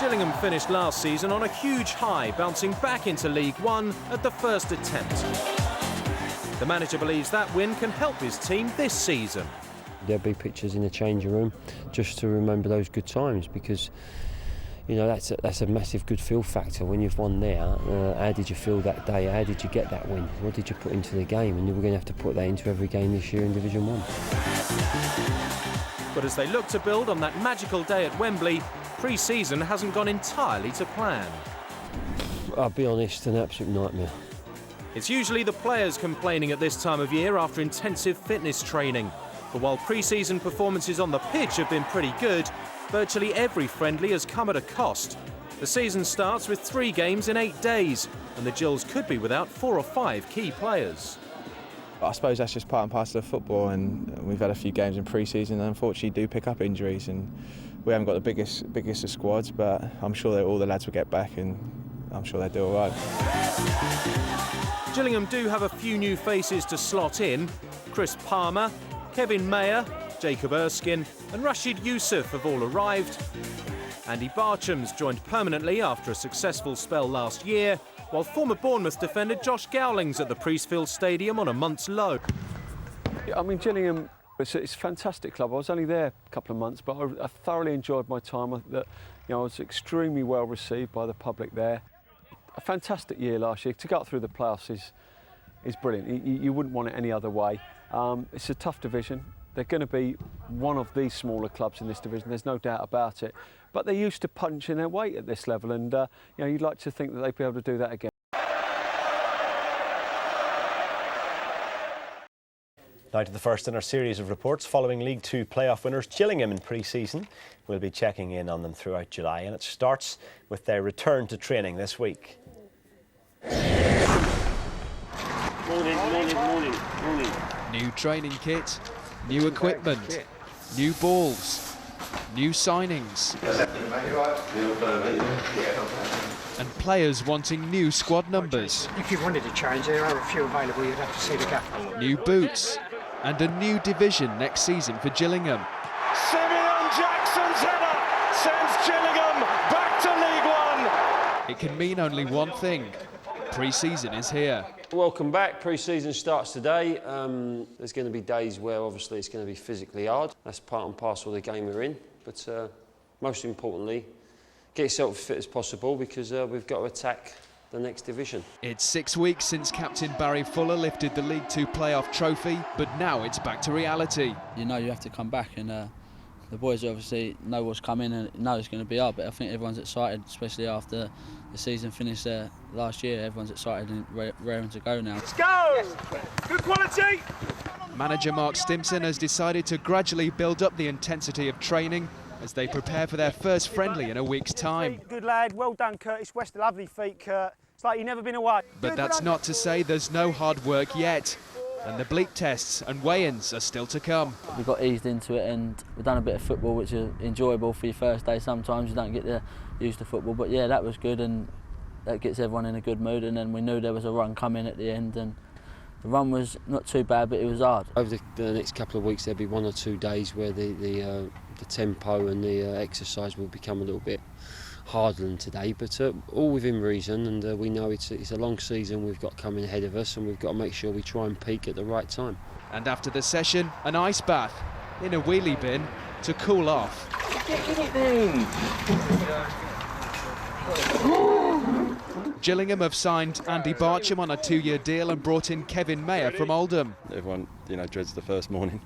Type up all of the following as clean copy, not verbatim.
Gillingham finished last season on a huge high, bouncing back into League One at the first attempt. The manager believes that win can help his team this season. There'll be pictures in the changing room just to remember those good times, because you know that's a massive good feel factor when you've won there. How did you feel that day? How did you get that win? What did you put into the game? And we're going to have to put that into every game this year in Division 1. But as they look to build on that magical day at Wembley, pre-season hasn't gone entirely to plan. I'll be honest, an absolute nightmare. It's usually the players complaining at this time of year after intensive fitness training. But while pre-season performances on the pitch have been pretty good, virtually every friendly has come at a cost. The season starts with 3 games in 8 days, and the Gills could be without 4 or 5 key players. I suppose that's just part and parcel of football, and we've had a few games in pre-season and unfortunately do pick up injuries, and we haven't got the biggest of squads, but I'm sure that all the lads will get back and I'm sure they'll do all right. Gillingham do have a few new faces to slot in. Chris Palmer, Kevin Mayer, Jacob Erskine and Rashid Youssef have all arrived. Andy Barcham's joined permanently after a successful spell last year, while former Bournemouth defender Josh Gowling's at the Priestfield Stadium on a month's loan. I mean, Gillingham, it's a fantastic club. I was only there a couple of months, but I thoroughly enjoyed my time. I was extremely well received by the public there. A fantastic year last year. To go through the playoffs is brilliant. You wouldn't want it any other way. It's a tough division. They're going to be one of the smaller clubs in this division, there's no doubt about it. But they're used to punching their weight at this level, and you'd like to think that they'd be able to do that again. Now to the first in our series of reports following League 2 playoff winners Gillingham in pre-season. We'll be checking in on them throughout July, and it starts with their return to training this week. Morning. New training kit, new equipment, new balls, new signings. And players wanting new squad numbers. If you wanted to change, there are a few available, you'd have to see the gaffer. New boots and a new division next season for Gillingham. Simeon Jackson's header sends Gillingham back to League 1. It can mean only one thing. Pre-season is here. Welcome back. Pre-season starts today. There's going to be days where obviously it's going to be physically hard. That's part and parcel of the game we're in. But most importantly, get yourself as fit as possible, because we've got to attack the next division. It's 6 weeks since captain Barry Fuller lifted the League 2 playoff trophy, but now it's back to reality. You know you have to come back, and the boys obviously know what's coming and know it's going to be hard, but I think everyone's excited, especially after the season finished last year. Everyone's excited and raring to go now. Let's go! Good quality! Manager Mark Stimson has decided to gradually build up the intensity of training as they prepare for their first friendly in a week's time. Good lad, well done Curtis West, lovely feet Kurt. It's like you've never been away. But that's not to say there's no hard work yet. And the bleep tests and weigh-ins are still to come. We got eased into it, and we've done a bit of football, which is enjoyable for your first day. Sometimes you don't get used to football, but yeah, that was good, and that gets everyone in a good mood. And then we knew there was a run coming at the end, and the run was not too bad, but it was hard. Over the next couple of weeks, there'll be 1 or 2 days where the tempo and the exercise will become a little bit harder than today, but all within reason, and we know it's a long season we've got coming ahead of us, and we've got to make sure we try and peak at the right time. And after the session, an ice bath in a wheelie bin to cool off. Gillingham have signed Andy Barcham on a 2-year deal and brought in Kevin Mayer from Oldham. Everyone, dreads the first morning.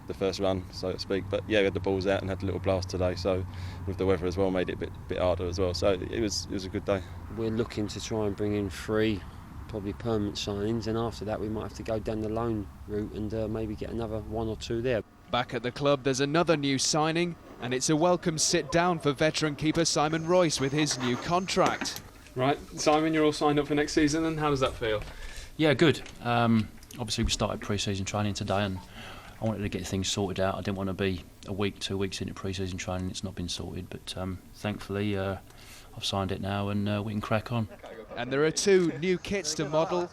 The first run, so to speak, but yeah, we had the balls out and had a little blast today, so with the weather as well made it a bit harder as well, so it was a good day. We're looking to try and bring in 3 probably permanent signings, and after that we might have to go down the loan route and maybe get another 1 or 2 there. Back at the club there's another new signing, and it's a welcome sit down for veteran keeper Simon Royce with his new contract. Right, Simon, you're all signed up for next season, and how does that feel? Yeah, good. Obviously we started pre-season training today, and I wanted to get things sorted out. I didn't want to be a week, 2 weeks into pre-season training. It's not been sorted, but thankfully I've signed it now, and we can crack on. And there are 2 new kits to model,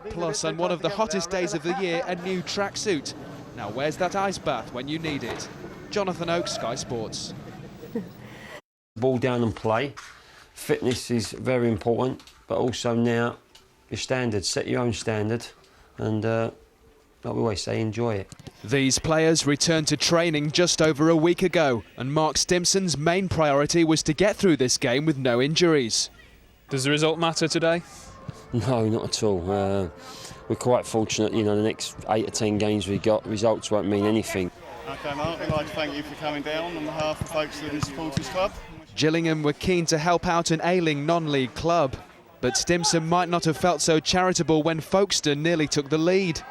plus on one of the hottest days of the year, a new tracksuit. Now where's that ice bath when you need it? Jonathan Oakes, Sky Sports. Ball down and play. Fitness is very important, but also now your standards. Set your own standard and, like we always say, enjoy it. These players returned to training just over a week ago, and Mark Stimson's main priority was to get through this game with no injuries. Does the result matter today? No, not at all. We're quite fortunate, you know, the next 8 or 10 games we got, results won't mean anything. OK, Mark, we'd like to thank you for coming down on behalf of Folkestone Supporters Club. Gillingham were keen to help out an ailing non-league club, but Stimson might not have felt so charitable when Folkestone nearly took the lead.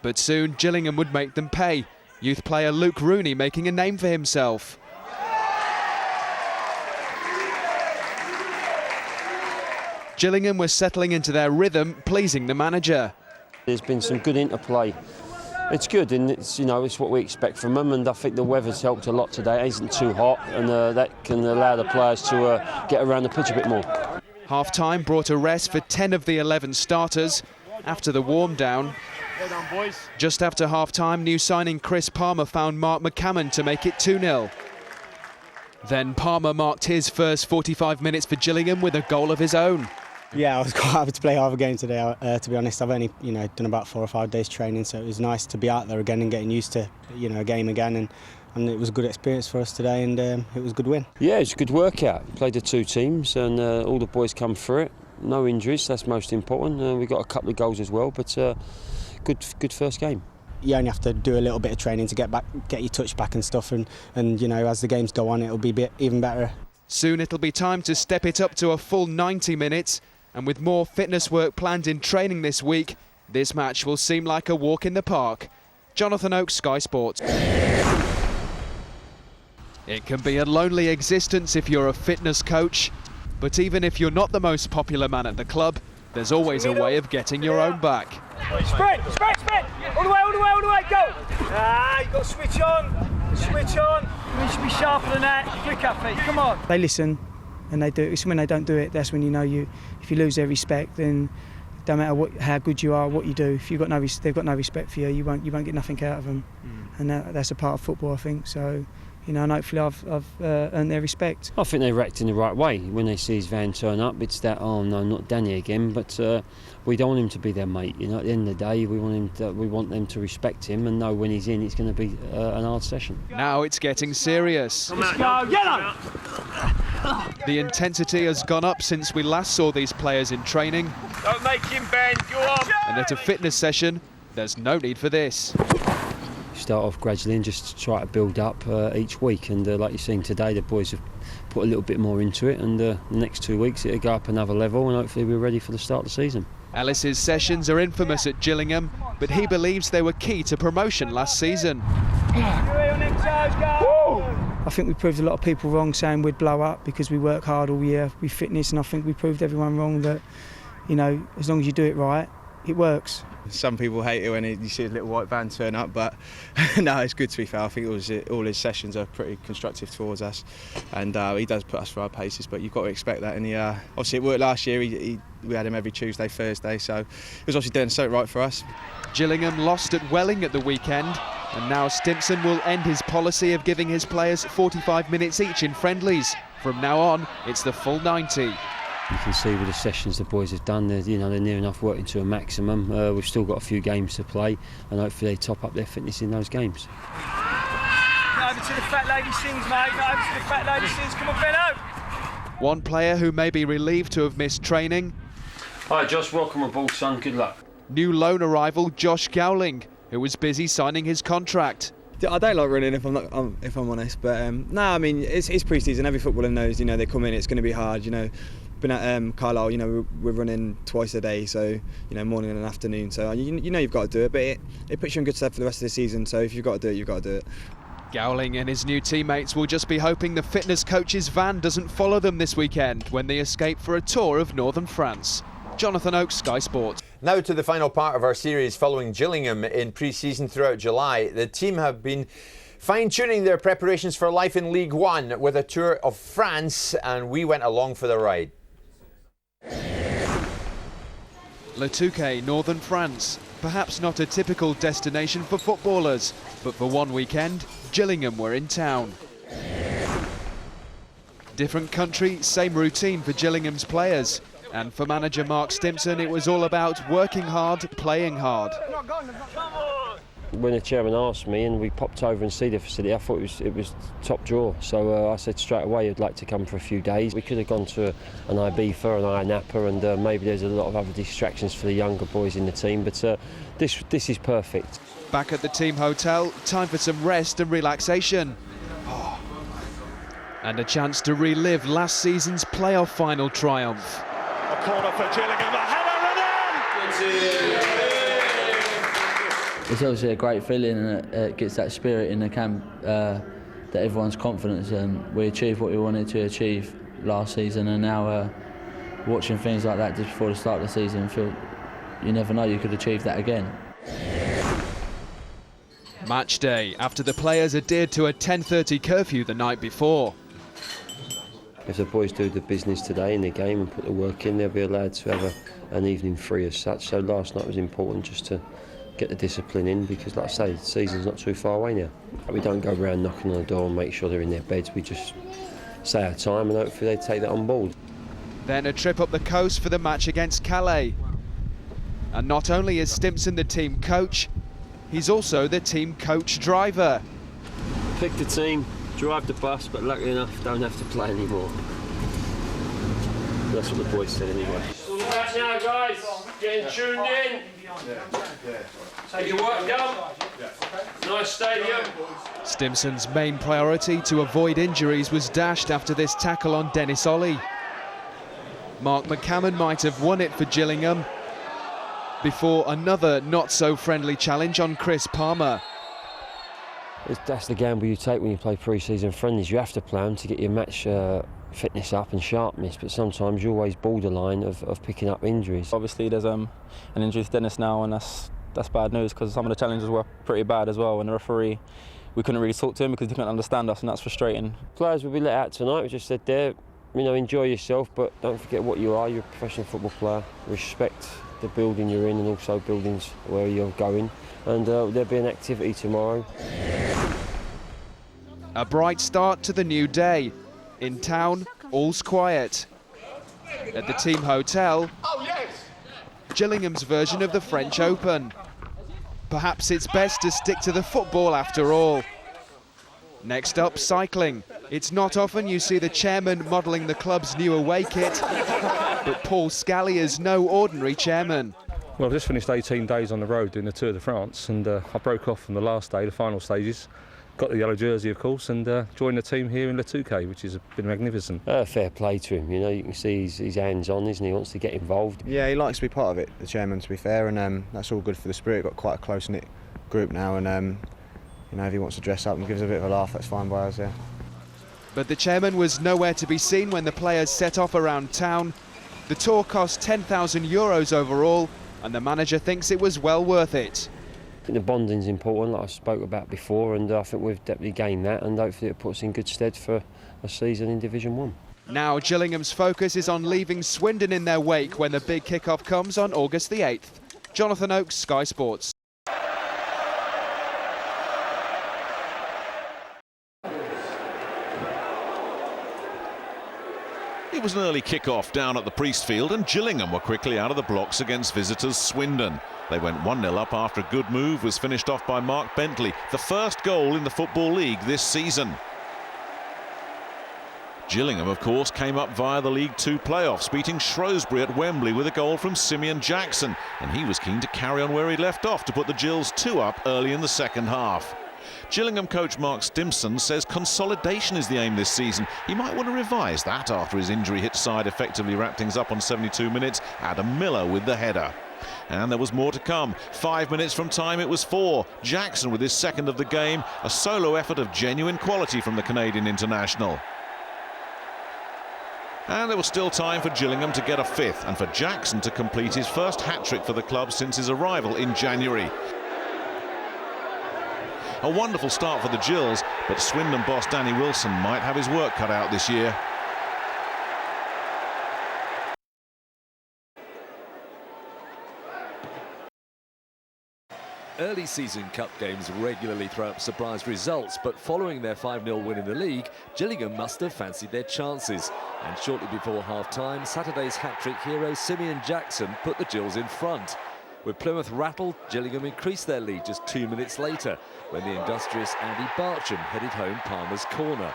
But soon Gillingham would make them pay, youth player Luke Rooney making a name for himself. Gillingham were settling into their rhythm, pleasing the manager. There's been some good interplay. It's good, and it's, you know, it's what we expect from them, and I think the weather's helped a lot today. It isn't too hot, and that can allow the players to get around the pitch a bit more. Half-time brought a rest for 10 of the 11 starters after the warm-down. Well done, boys. Just after half-time, new signing Chris Palmer found Mark McCammon to make it 2-0. Then Palmer marked his first 45 minutes for Gillingham with a goal of his own. Yeah, I was quite happy to play half a game today, to be honest. I've only, done about 4 or 5 days training, so it was nice to be out there again and getting used to, a game again. And it was a good experience for us today, and it was a good win. Yeah, it's a good workout. Played the 2 teams, and all the boys come through it. No injuries, that's most important. We got a couple of goals as well, but good first game. You only have to do a little bit of training to get your touch back and stuff, and as the games go on, it'll be even better. Soon it'll be time to step it up to a full 90 minutes. And with more fitness work planned in training this week, this match will seem like a walk in the park. Jonathan Oakes, Sky Sports. It can be a lonely existence if you're a fitness coach, but even if you're not the most popular man at the club, there's always a way of getting your own back. Sprint! All the way, go! You've got to switch on. You should be sharper than that, quicker feet, come on. They listen. And they do. It's when they don't do it, that's when you know if you lose their respect, then it don't matter how good you are, what you do. If they've got no respect for you, you won't get nothing out of them. And that's a part of football, I think. So, and hopefully I've earned their respect. I think they react in the right way. When they see his van turn up, it's that, oh no, not Danny again. But we don't want him to be their mate. At the end of the day, we want them to respect him and know when he's in, it's going to be an hard session. Now it's getting serious. Let's go, yellow! The intensity has gone up since we last saw these players in training. Don't make him bend, go on! And at a fitness session, there's no need for this. Start off gradually and just try to build up each week, and like you're seeing today, the boys have put a little bit more into it, and the next 2 weeks it'll go up another level, and hopefully we're ready for the start of the season. Ellis's sessions are infamous at Gillingham, but he believes they were key to promotion last season. I think we proved a lot of people wrong saying we'd blow up because we work hard all year with fitness, and I think we proved everyone wrong that, as long as you do it right, it works. Some people hate it when you see a little white van turn up, but no, it's good to be fair. I think all his sessions are pretty constructive towards us, and he does put us through our paces, but you've got to expect that. And obviously it worked last year, we had him every Tuesday, Thursday, so he was obviously doing something right for us. Gillingham lost at Welling at the weekend, and now Stimson will end his policy of giving his players 45 minutes each in friendlies. From now on, it's the full 90. You can see with the sessions the boys have done, they're near enough working to a maximum. We've still got a few games to play, and hopefully they top up their fitness in those games. Not over to the fat lady sings, mate. Not over to the fat lady sings. Come on, Benno. One player who may be relieved to have missed training. Hi, Josh. Welcome aboard, son. Good luck. New loan arrival Josh Gowling, who was busy signing his contract. I don't like running if I'm honest, but no, I mean it's pre-season. Every footballer knows, they come in, it's going to be hard. Been at Carlisle, we're running twice a day, so morning and afternoon. So you've got to do it, but it puts you in good stead for the rest of the season. So if you've got to do it, you've got to do it. Gowling and his new teammates will just be hoping the fitness coach's van doesn't follow them this weekend when they escape for a tour of northern France. Jonathan Oakes, Sky Sports. Now to the final part of our series following Gillingham in pre-season throughout July. The team have been fine-tuning their preparations for life in League One with a tour of France, and we went along for the ride. Le Touquet, northern France. Perhaps not a typical destination for footballers, but for one weekend, Gillingham were in town. Different country, same routine for Gillingham's players. And for manager Mark Stimpson, it was all about working hard, playing hard. When the chairman asked me and we popped over and see the facility, I thought it was top draw. So I said straight away I'd like to come for a few days. We could have gone to an Ibiza, an Ayia Napa, and maybe there's a lot of other distractions for the younger boys in the team, but this is perfect. Back at the team hotel, time for some rest and relaxation. And a chance to relive last season's playoff final triumph. A corner for Gillingham, a header and in! It's obviously a great feeling, and it gets that spirit in the camp that everyone's confidence, and we achieved what we wanted to achieve last season, and now watching things like that just before the start of the season, feel you never know, you could achieve that again. Match day after the players adhered to a 10:30 curfew the night before. If the boys do the business today in the game and put the work in, they'll be allowed to have an evening free as such. So last night was important just to get the discipline in, because like I say, the season's not too far away now. We don't go around knocking on the door and make sure they're in their beds. We just say our time and hopefully they take that on board. Then a trip up the coast for the match against Calais. And not only is Stimpson the team coach, he's also the team coach driver. Pick the team, drive the bus, but luckily enough don't have to play anymore. That's what the boys said anyway. All right now, guys, getting tuned in. Take your work done. Nice stadium. Stimpson's main priority to avoid injuries was dashed after this tackle on Dennis Ollie. Mark McCammon might have won it for Gillingham before another not-so-friendly challenge on Chris Palmer. That's the gamble you take when you play pre-season friendlies. You have to play them to get your match fitness up and sharpness, but sometimes you're always borderline of picking up injuries. Obviously there's an injury to Dennis now, and that's bad news, because some of the challenges were pretty bad as well, and the referee, we couldn't really talk to him because he couldn't understand us, and that's frustrating. Players will be let out tonight. We just said there, enjoy yourself, but don't forget what you are. You're a professional football player. Respect the building you're in and also buildings where you're going, and there'll be an activity tomorrow. A bright start to the new day. In town, all's quiet. At the team hotel, Gillingham's version of the French Open. Perhaps it's best to stick to the football after all. Next up, cycling. It's not often you see the chairman modelling the club's new away kit, but Paul Scally is no ordinary chairman. Well, I've just finished 18 days on the road doing the Tour de France, and I broke off from the last day, the final stages. Got the yellow jersey, of course, and joined the team here in Le Touquet, which has been magnificent. Fair play to him, you can see he's hands-on, isn't he? He wants to get involved. Yeah, he likes to be part of it, the chairman, to be fair, and that's all good for the spirit. Got quite a close-knit group now, and if he wants to dress up and give us a bit of a laugh, that's fine by us, yeah. But the chairman was nowhere to be seen when the players set off around town. The tour cost €10,000 overall, and the manager thinks it was well worth it. I think the bonding's important, like I spoke about before, and I think we've definitely gained that, and hopefully it puts in good stead for a season in Division 1. Now Gillingham's focus is on leaving Swindon in their wake when the big kick-off comes on August the 8th. Jonathan Oakes, Sky Sports. It was an early kick-off down at the Priestfield, and Gillingham were quickly out of the blocks against visitors Swindon. They went 1-0 up after a good move was finished off by Mark Bentley, the first goal in the Football League this season. Gillingham, of course, came up via the League Two playoffs, beating Shrewsbury at Wembley with a goal from Simeon Jackson, and he was keen to carry on where he left off to put the Gills 2 up early in the second half. Gillingham coach Mark Stimpson says consolidation is the aim this season. He might want to revise that after his injury-hit side effectively wrapped things up on 72 minutes. Adam Miller with the header. And there was more to come. 5 minutes from time it was 4. Jackson with his second of the game, a solo effort of genuine quality from the Canadian international. And there was still time for Gillingham to get a fifth and for Jackson to complete his first hat-trick for the club since his arrival in January. A wonderful start for the Gills, but Swindon boss Danny Wilson might have his work cut out this year. Early season cup games regularly throw up surprise results, but following their 5-0 win in the league, Gillingham must have fancied their chances. And shortly before half-time, Saturday's hat-trick hero Simeon Jackson put the Gills in front. With Plymouth rattled, Gillingham increased their lead just 2 minutes later, when the industrious Andy Barcham headed home Palmer's corner.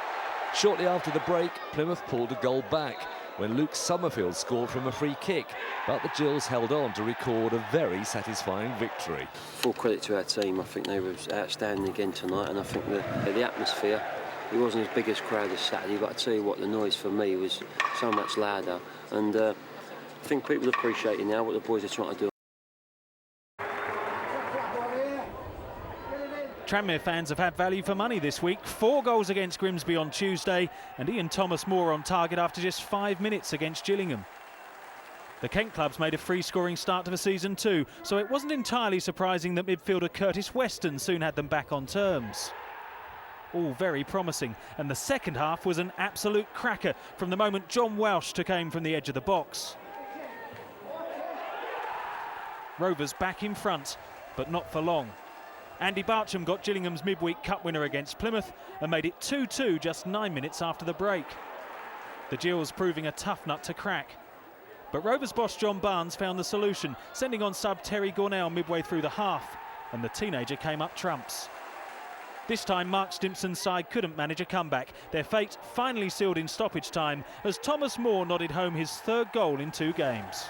Shortly after the break, Plymouth pulled a goal back, when Luke Summerfield scored from a free kick, but the Gills held on to record a very satisfying victory. Full credit to our team. I think they were outstanding again tonight, and I think the atmosphere, it wasn't as big as crowd as Saturday, but I tell you what, the noise for me was so much louder, and I think people appreciate now what the boys are trying to do. Tranmere fans have had value for money this week. 4 goals against Grimsby on Tuesday, and Ian Thomas-Moore on target after just 5 minutes against Gillingham. The Kent clubs made a free-scoring start to the season too, so it wasn't entirely surprising that midfielder Curtis Weston soon had them back on terms. All very promising, and the second half was an absolute cracker from the moment John Welsh took aim from the edge of the box. Rovers back in front, but not for long. Andy Barcham got Gillingham's midweek cup winner against Plymouth and made it 2-2 just 9 minutes after the break. The Gills proving a tough nut to crack. But Rovers boss John Barnes found the solution, sending on sub Terry Gornell midway through the half, and the teenager came up trumps. This time Mark Stimpson's side couldn't manage a comeback. Their fate finally sealed in stoppage time as Thomas Moore nodded home his 3rd goal in 2 games.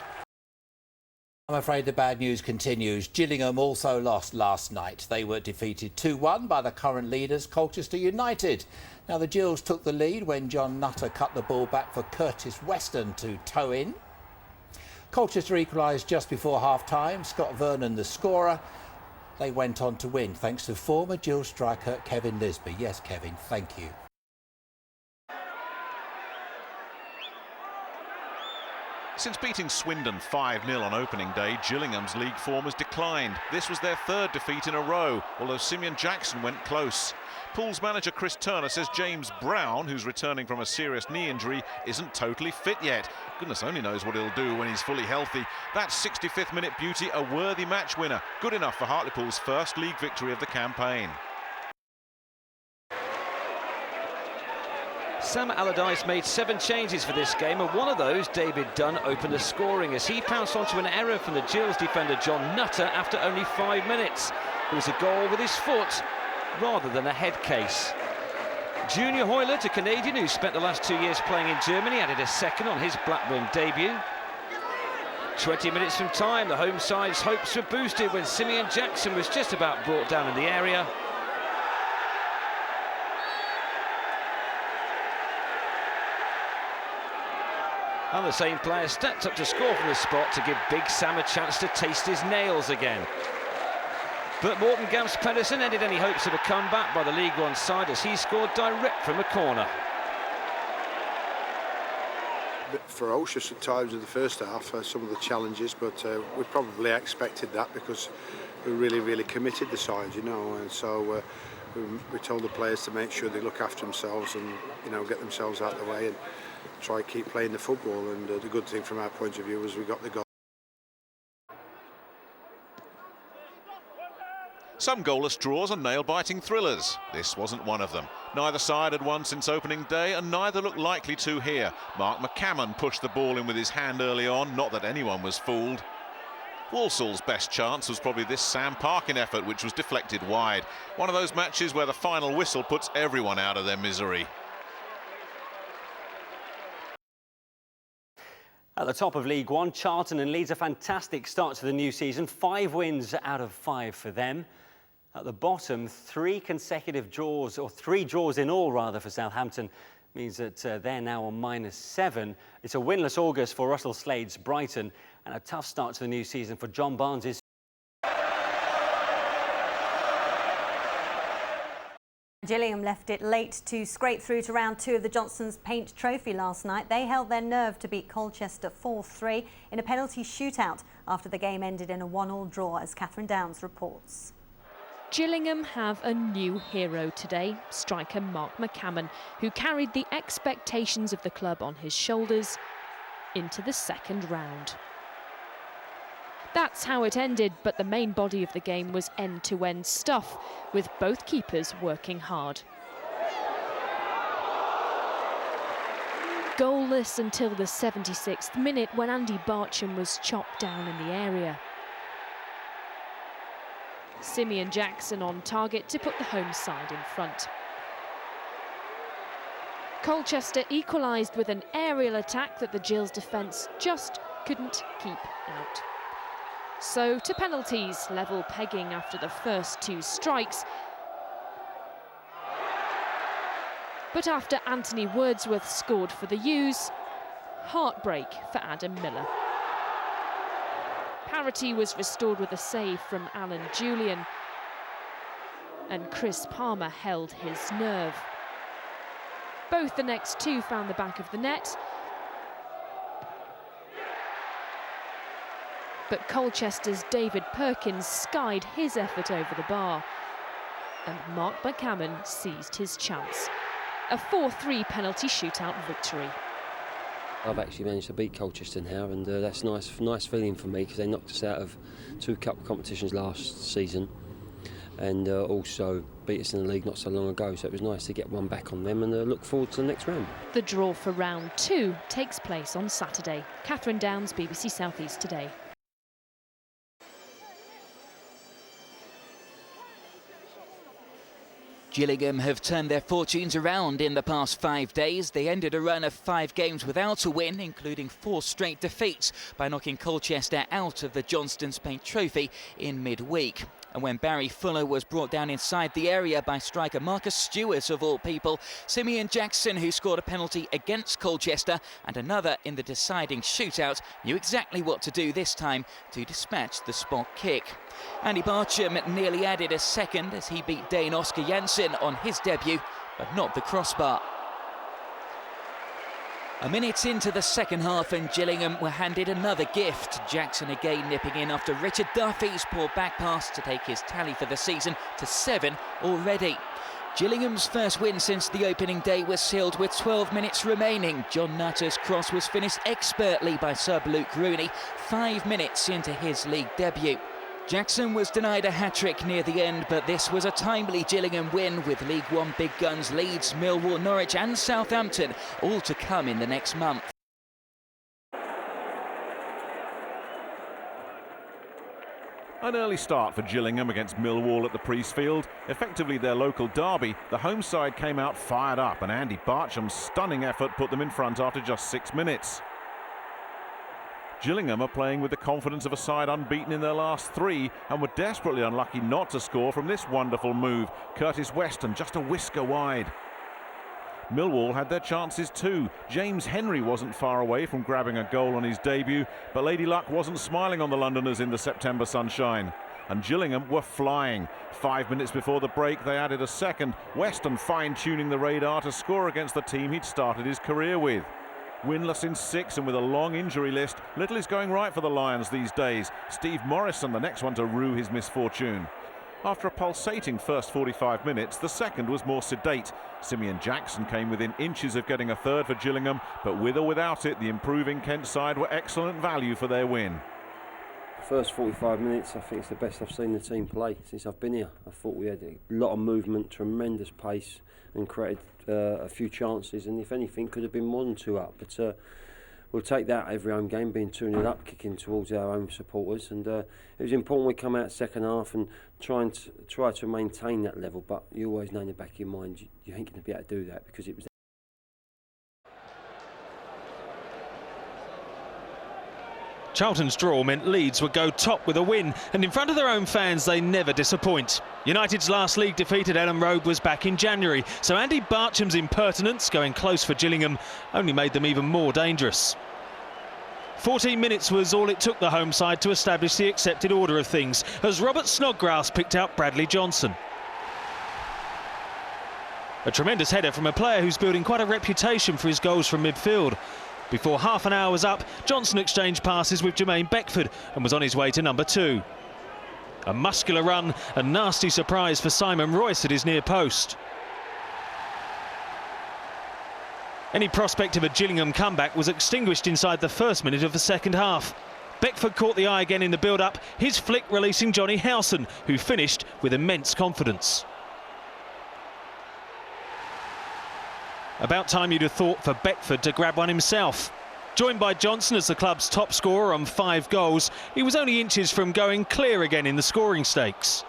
I'm afraid the bad news continues. Gillingham also lost last night. They were defeated 2-1 by the current leaders, Colchester United. Now the Gills took the lead when John Nutter cut the ball back for Curtis Weston to toe in. Colchester equalised just before half-time. Scott Vernon the scorer. They went on to win thanks to former Gills striker Kevin Lisby. Yes, Kevin, thank you. Since beating Swindon 5-0 on opening day, Gillingham's league form has declined. This was their 3rd defeat in a row, although Simeon Jackson went close. Pool's manager Chris Turner says James Brown, who's returning from a serious knee injury, isn't totally fit yet. Goodness only knows what he'll do when he's fully healthy. That 65th minute beauty, a worthy match winner. Good enough for Hartlepool's first league victory of the campaign. Sam Allardyce made 7 changes for this game, and one of those, David Dunn, opened the scoring as he pounced onto an error from the Gills defender John Nutter after only 5 minutes. It was a goal with his foot rather than a head case. Junior Hoylett, a Canadian who spent the last 2 years playing in Germany, added a 2nd on his Blackburn debut. 20 minutes from time, the home side's hopes were boosted when Simeon Jackson was just about brought down in the area. And the same player stepped up to score from the spot to give Big Sam a chance to taste his nails again. But Morten Gamst Pedersen ended any hopes of a comeback by the League One side as he scored direct from a corner. A bit ferocious at times in the first half, some of the challenges, but we probably expected that because we really committed the side, you know, and so we told the players to make sure they look after themselves and, you know, get themselves out of the way and try to keep playing the football, and the good thing from our point of view was we got the goal. Some goalless draws are nail-biting thrillers. This wasn't one of them. Neither side had won since opening day, and neither looked likely to here. Mark McCammon pushed the ball in with his hand early on, not that anyone was fooled. Walsall's best chance was probably this Sam Parkin effort, which was deflected wide. One of those matches where the final whistle puts everyone out of their misery. At the top of League One, Charlton and Leeds a fantastic start to the new season. 5 wins out of 5 for them. At the bottom, 3 consecutive draws, or 3 draws in all rather, for Southampton, means that they're now on -7. It's a winless August for Russell Slade's Brighton, and a tough start to the new season for John Barnes's. Gillingham left it late to scrape through to round 2 of the Johnston's Paint Trophy last night. They held their nerve to beat Colchester 4-3 in a penalty shootout after the game ended in a 1-1 draw, as Catherine Downs reports. Gillingham have a new hero today, striker Mark McCammon, who carried the expectations of the club on his shoulders into the second round. That's how it ended, but the main body of the game was end-to-end stuff, with both keepers working hard. Goalless until the 76th minute, when Andy Barcham was chopped down in the area. Simeon Jackson on target to put the home side in front. Colchester equalised with an aerial attack that the Gills defence just couldn't keep out. So to penalties, level pegging after the first 2 strikes. But after Anthony Wordsworth scored for the U's, heartbreak for Adam Miller. Parity was restored with a save from Alan Julian, and Chris Palmer held his nerve. Both the next 2 found the back of the net, but Colchester's David Perkins skied his effort over the bar, and Mark McCammon seized his chance. A 4-3 penalty shootout victory. I've actually managed to beat Colchester now, and that's nice feeling for me, because they knocked us out of 2 cup competitions last season, and also beat us in the league not so long ago. So it was nice to get one back on them, and look forward to the next round. The draw for round 2 takes place on Saturday. Catherine Downs, BBC South East Today. Gillingham have turned their fortunes around in the past 5 days. They ended a run of 5 games without a win, including 4 straight defeats, by knocking Colchester out of the Johnstone's Paint Trophy in midweek. And when Barry Fuller was brought down inside the area by striker Marcus Stewart, of all people, Simeon Jackson, who scored a penalty against Colchester and another in the deciding shootout, knew exactly what to do this time to dispatch the spot kick. Andy Barcham nearly added a second as he beat Dane Oscar Janssen on his debut, but not the crossbar. A minute into the second half and Gillingham were handed another gift. Jackson again nipping in after Richard Duffy's poor back pass to take his tally for the season to 7 already. Gillingham's first win since the opening day was sealed with 12 minutes remaining. John Nutter's cross was finished expertly by sub Luke Rooney 5 minutes into his league debut. Jackson was denied a hat-trick near the end, but this was a timely Gillingham win, with League One big guns Leeds, Millwall, Norwich and Southampton all to come in the next month. An early start for Gillingham against Millwall at the Priestfield. Effectively their local derby, the home side came out fired up, and Andy Barcham's stunning effort put them in front after just 6 minutes. Gillingham are playing with the confidence of a side unbeaten in their last 3 and were desperately unlucky not to score from this wonderful move. Curtis Weston just a whisker wide. Millwall had their chances too. James Henry wasn't far away from grabbing a goal on his debut, but Lady Luck wasn't smiling on the Londoners in the September sunshine. And Gillingham were flying. 5 minutes before the break they added a second, Weston fine-tuning the radar to score against the team he'd started his career with. Winless in 6 and with a long injury list, little is going right for the Lions these days. Steve Morrison, the next one to rue his misfortune. After a pulsating first 45 minutes, the second was more sedate. Simeon Jackson came within inches of getting a third for Gillingham, but with or without it, the improving Kent side were excellent value for their win. First 45 minutes, I think it's the best I've seen the team play since I've been here. I thought we had a lot of movement, tremendous pace, and created a few chances, and if anything could have been more than 2 up, but we'll take that every home game, being 2-0 up, kicking towards our own supporters, and it was important we come out second half and try to maintain that level, but you always know in the back of your mind you ain't going to be able to do that, because it was. Charlton's draw meant Leeds would go top with a win, and in front of their own fans they never disappoint. United's last league defeat at Elland Road was back in January, so Andy Barcham's impertinence going close for Gillingham only made them even more dangerous. 14 minutes was all it took the home side to establish the accepted order of things, as Robert Snodgrass picked out Bradley Johnson. A tremendous header from a player who's building quite a reputation for his goals from midfield. Before half an hour was up, Johnson exchanged passes with Jermaine Beckford and was on his way to number 2. A muscular run, a nasty surprise for Simon Royce at his near post. Any prospect of a Gillingham comeback was extinguished inside the first minute of the second half. Beckford caught the eye again in the build-up, his flick releasing Johnny Howson, who finished with immense confidence. About time you'd have thought for Beckford to grab one himself. Joined by Johnson as the club's top scorer on 5 goals, he was only inches from going clear again in the scoring stakes.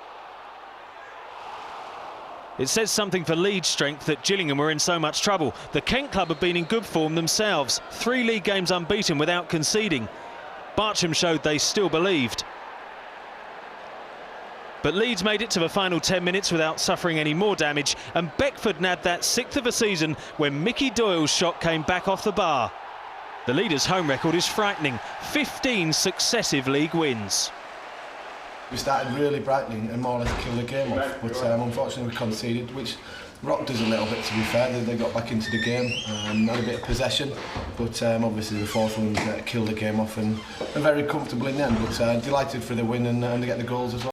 It says something for Leeds' strength that Gillingham were in so much trouble. The Kent club have been in good form themselves, 3 league games unbeaten without conceding. Barcham showed they still believed. But Leeds made it to the final 10 minutes without suffering any more damage, and Beckford nabbed that 6th of the season when Mickey Doyle's shot came back off the bar. The leader's home record is frightening, 15 successive league wins. We started really brightly and more or less killed the game off, but unfortunately we conceded, which rocked us a little bit, to be fair. They got back into the game, had a bit of possession, but obviously the fourth one killed the game off and very comfortable in the end, but delighted for the win and to get the goals as well.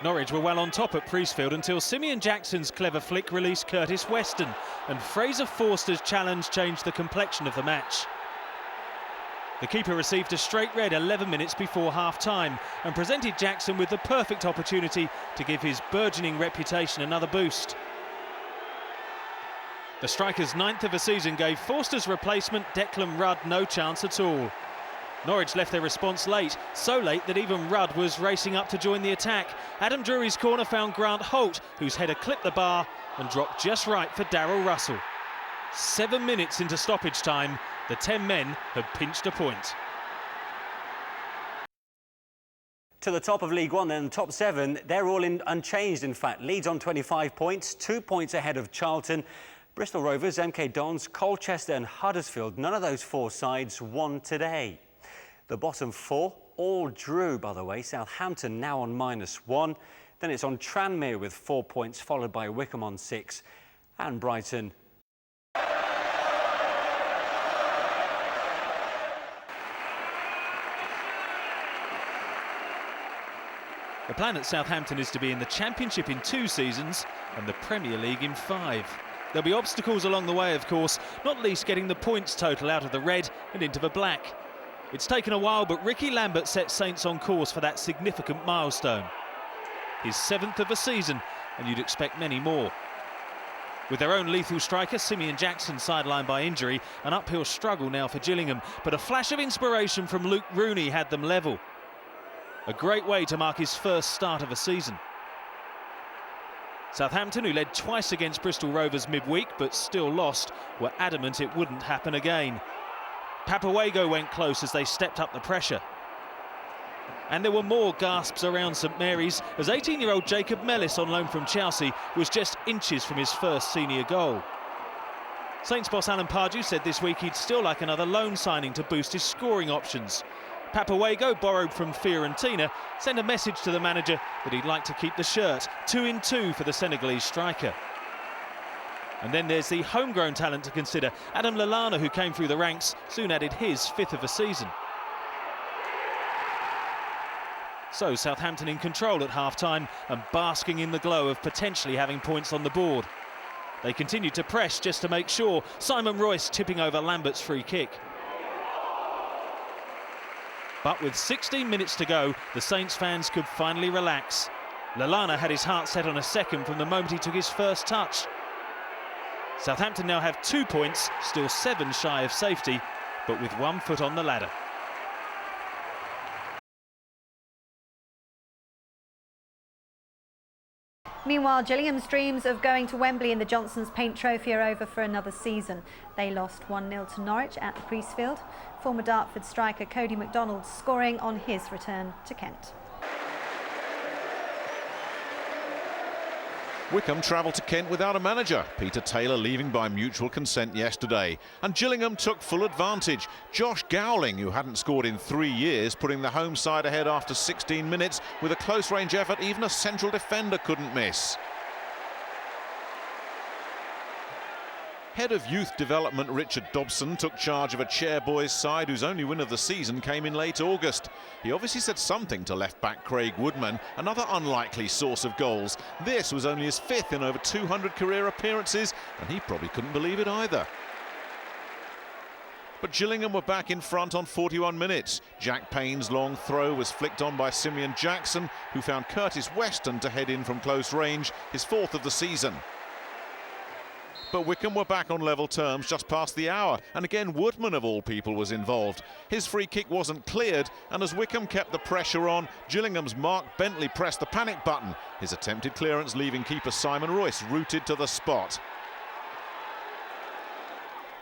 Norwich were well on top at Priestfield until Simeon Jackson's clever flick released Curtis Weston, and Fraser Forster's challenge changed the complexion of the match. The keeper received a straight red 11 minutes before half-time and presented Jackson with the perfect opportunity to give his burgeoning reputation another boost. The striker's 9th of the season gave Forster's replacement Declan Rudd no chance at all. Norwich left their response late, so late that even Rudd was racing up to join the attack. Adam Drury's corner found Grant Holt, whose header clipped the bar and dropped just right for Darryl Russell. 7 minutes into stoppage time, the 10 men had pinched a point. To the top of League One then, top 7, they're all unchanged in fact. Leeds on 25 points, 2 points ahead of Charlton. Bristol Rovers, MK Dons, Colchester and Huddersfield, none of those 4 sides won today. The bottom 4 all drew, by the way. Southampton now on -1. Then it's on Tranmere with 4 points, followed by Wickham on 6 and Brighton. The plan at Southampton is to be in the Championship in 2 seasons and the Premier League in 5. There'll be obstacles along the way, of course, not least getting the points total out of the red and into the black. It's taken a while, but Ricky Lambert set Saints on course for that significant milestone. His 7th of the season, and you'd expect many more. With their own lethal striker, Simeon Jackson, sidelined by injury, an uphill struggle now for Gillingham, but a flash of inspiration from Luke Rooney had them level. A great way to mark his first start of the season. Southampton, who led twice against Bristol Rovers midweek but still lost, were adamant it wouldn't happen again. Papawago went close as they stepped up the pressure. And there were more gasps around St Mary's as 18-year-old Jacob Mellis, on loan from Chelsea, was just inches from his first senior goal. Saints boss Alan Pardew said this week he'd still like another loan signing to boost his scoring options. Papawago, borrowed from Fiorentina, sent a message to the manager that he'd like to keep the shirt. 2 in 2 for the Senegalese striker. And then there's the homegrown talent to consider. Adam Lallana, who came through the ranks, soon added his 5th of the season. So Southampton in control at half-time and basking in the glow of potentially having points on the board. They continued to press just to make sure. Simon Royce tipping over Lambert's free kick. But with 16 minutes to go, the Saints fans could finally relax. Lallana had his heart set on a second from the moment he took his first touch. Southampton now have 2 points, still 7 shy of safety, but with 1 foot on the ladder. Meanwhile, Gillingham's dreams of going to Wembley in the Johnson's Paint Trophy are over for another season. They lost 1-0 to Norwich at the Priestfield. Former Dartford striker Cody MacDonald scoring on his return to Kent. Wickham travelled to Kent without a manager, Peter Taylor leaving by mutual consent yesterday. And Gillingham took full advantage. Josh Gowling, who hadn't scored in 3 years, putting the home side ahead after 16 minutes with a close-range effort even a central defender couldn't miss. Head of Youth Development Richard Dobson took charge of a Chairboys side whose only win of the season came in late August. He obviously said something to left-back Craig Woodman, another unlikely source of goals. This was only his 5th in over 200 career appearances, and he probably couldn't believe it either. But Gillingham were back in front on 41 minutes. Jack Payne's long throw was flicked on by Simeon Jackson, who found Curtis Weston to head in from close range, his 4th of the season. But Wycombe were back on level terms just past the hour, and again Woodman of all people was involved. His free kick wasn't cleared, and as Wycombe kept the pressure on, Gillingham's Mark Bentley pressed the panic button. His attempted clearance leaving keeper Simon Royce rooted to the spot.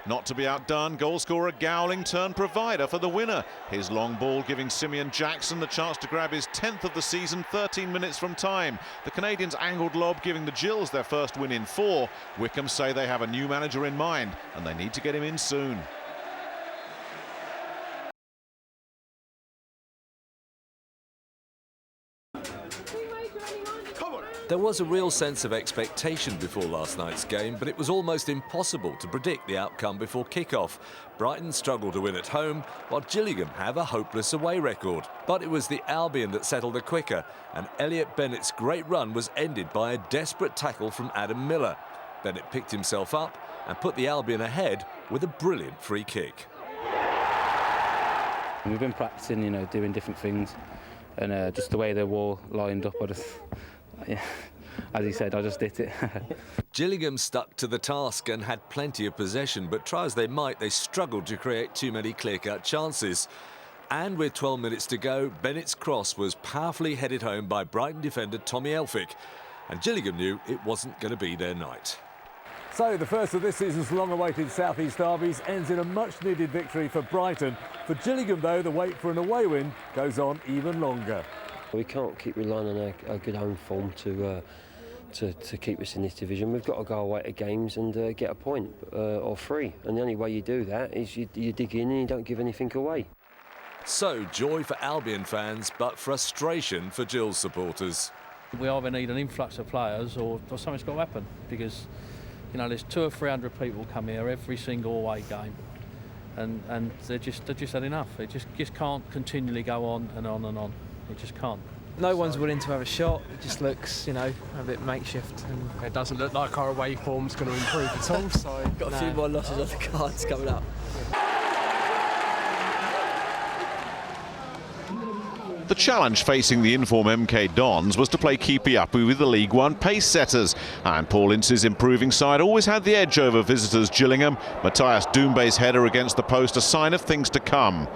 Not to be outdone, goalscorer Gowling turned provider for the winner. His long ball giving Simeon Jackson the chance to grab his 10th of the season 13 minutes from time. The Canadians' angled lob giving the Gills their first win in 4. Wycombe say they have a new manager in mind and they need to get him in soon. There was a real sense of expectation before last night's game, but it was almost impossible to predict the outcome before kick-off. Brighton struggled to win at home, while Gillingham have a hopeless away record. But it was the Albion that settled the quicker, and Elliot Bennett's great run was ended by a desperate tackle from Adam Miller. Bennett picked himself up and put the Albion ahead with a brilliant free kick. We've been practicing, you know, doing different things, and just the way they were lined up, yeah, as he said, I just did it. Gillingham stuck to the task and had plenty of possession, but try as they might, they struggled to create too many clear-cut chances. And with 12 minutes to go, Bennett's cross was powerfully headed home by Brighton defender Tommy Elphick, and Gillingham knew it wasn't going to be their night. So the first of this season's long-awaited South East derbies ends in a much-needed victory for Brighton. For Gillingham, though, the wait for an away win goes on even longer. We can't keep relying on our good home form to keep us in this division. We've got to go away to games and get a point or 3. And the only way you do that is you dig in and you don't give anything away. So, joy for Albion fans, but frustration for Gills supporters. We either need an influx of players or something's got to happen, because, you know, there's 200 or 300 people come here every single away game. And they're just had enough. It just can't continually go on and on and on. It just can't. No one's willing to have a shot. It just looks, you know, a bit makeshift. And it doesn't look like our away form's going to improve at all. So got a few more losses on the cards coming up. The challenge facing the inform MK Dons was to play keepy-uppy with the League One pace setters, and Paul Ince's improving side always had the edge over visitors Gillingham. Matthias Doombay's header against the post, a sign of things to come.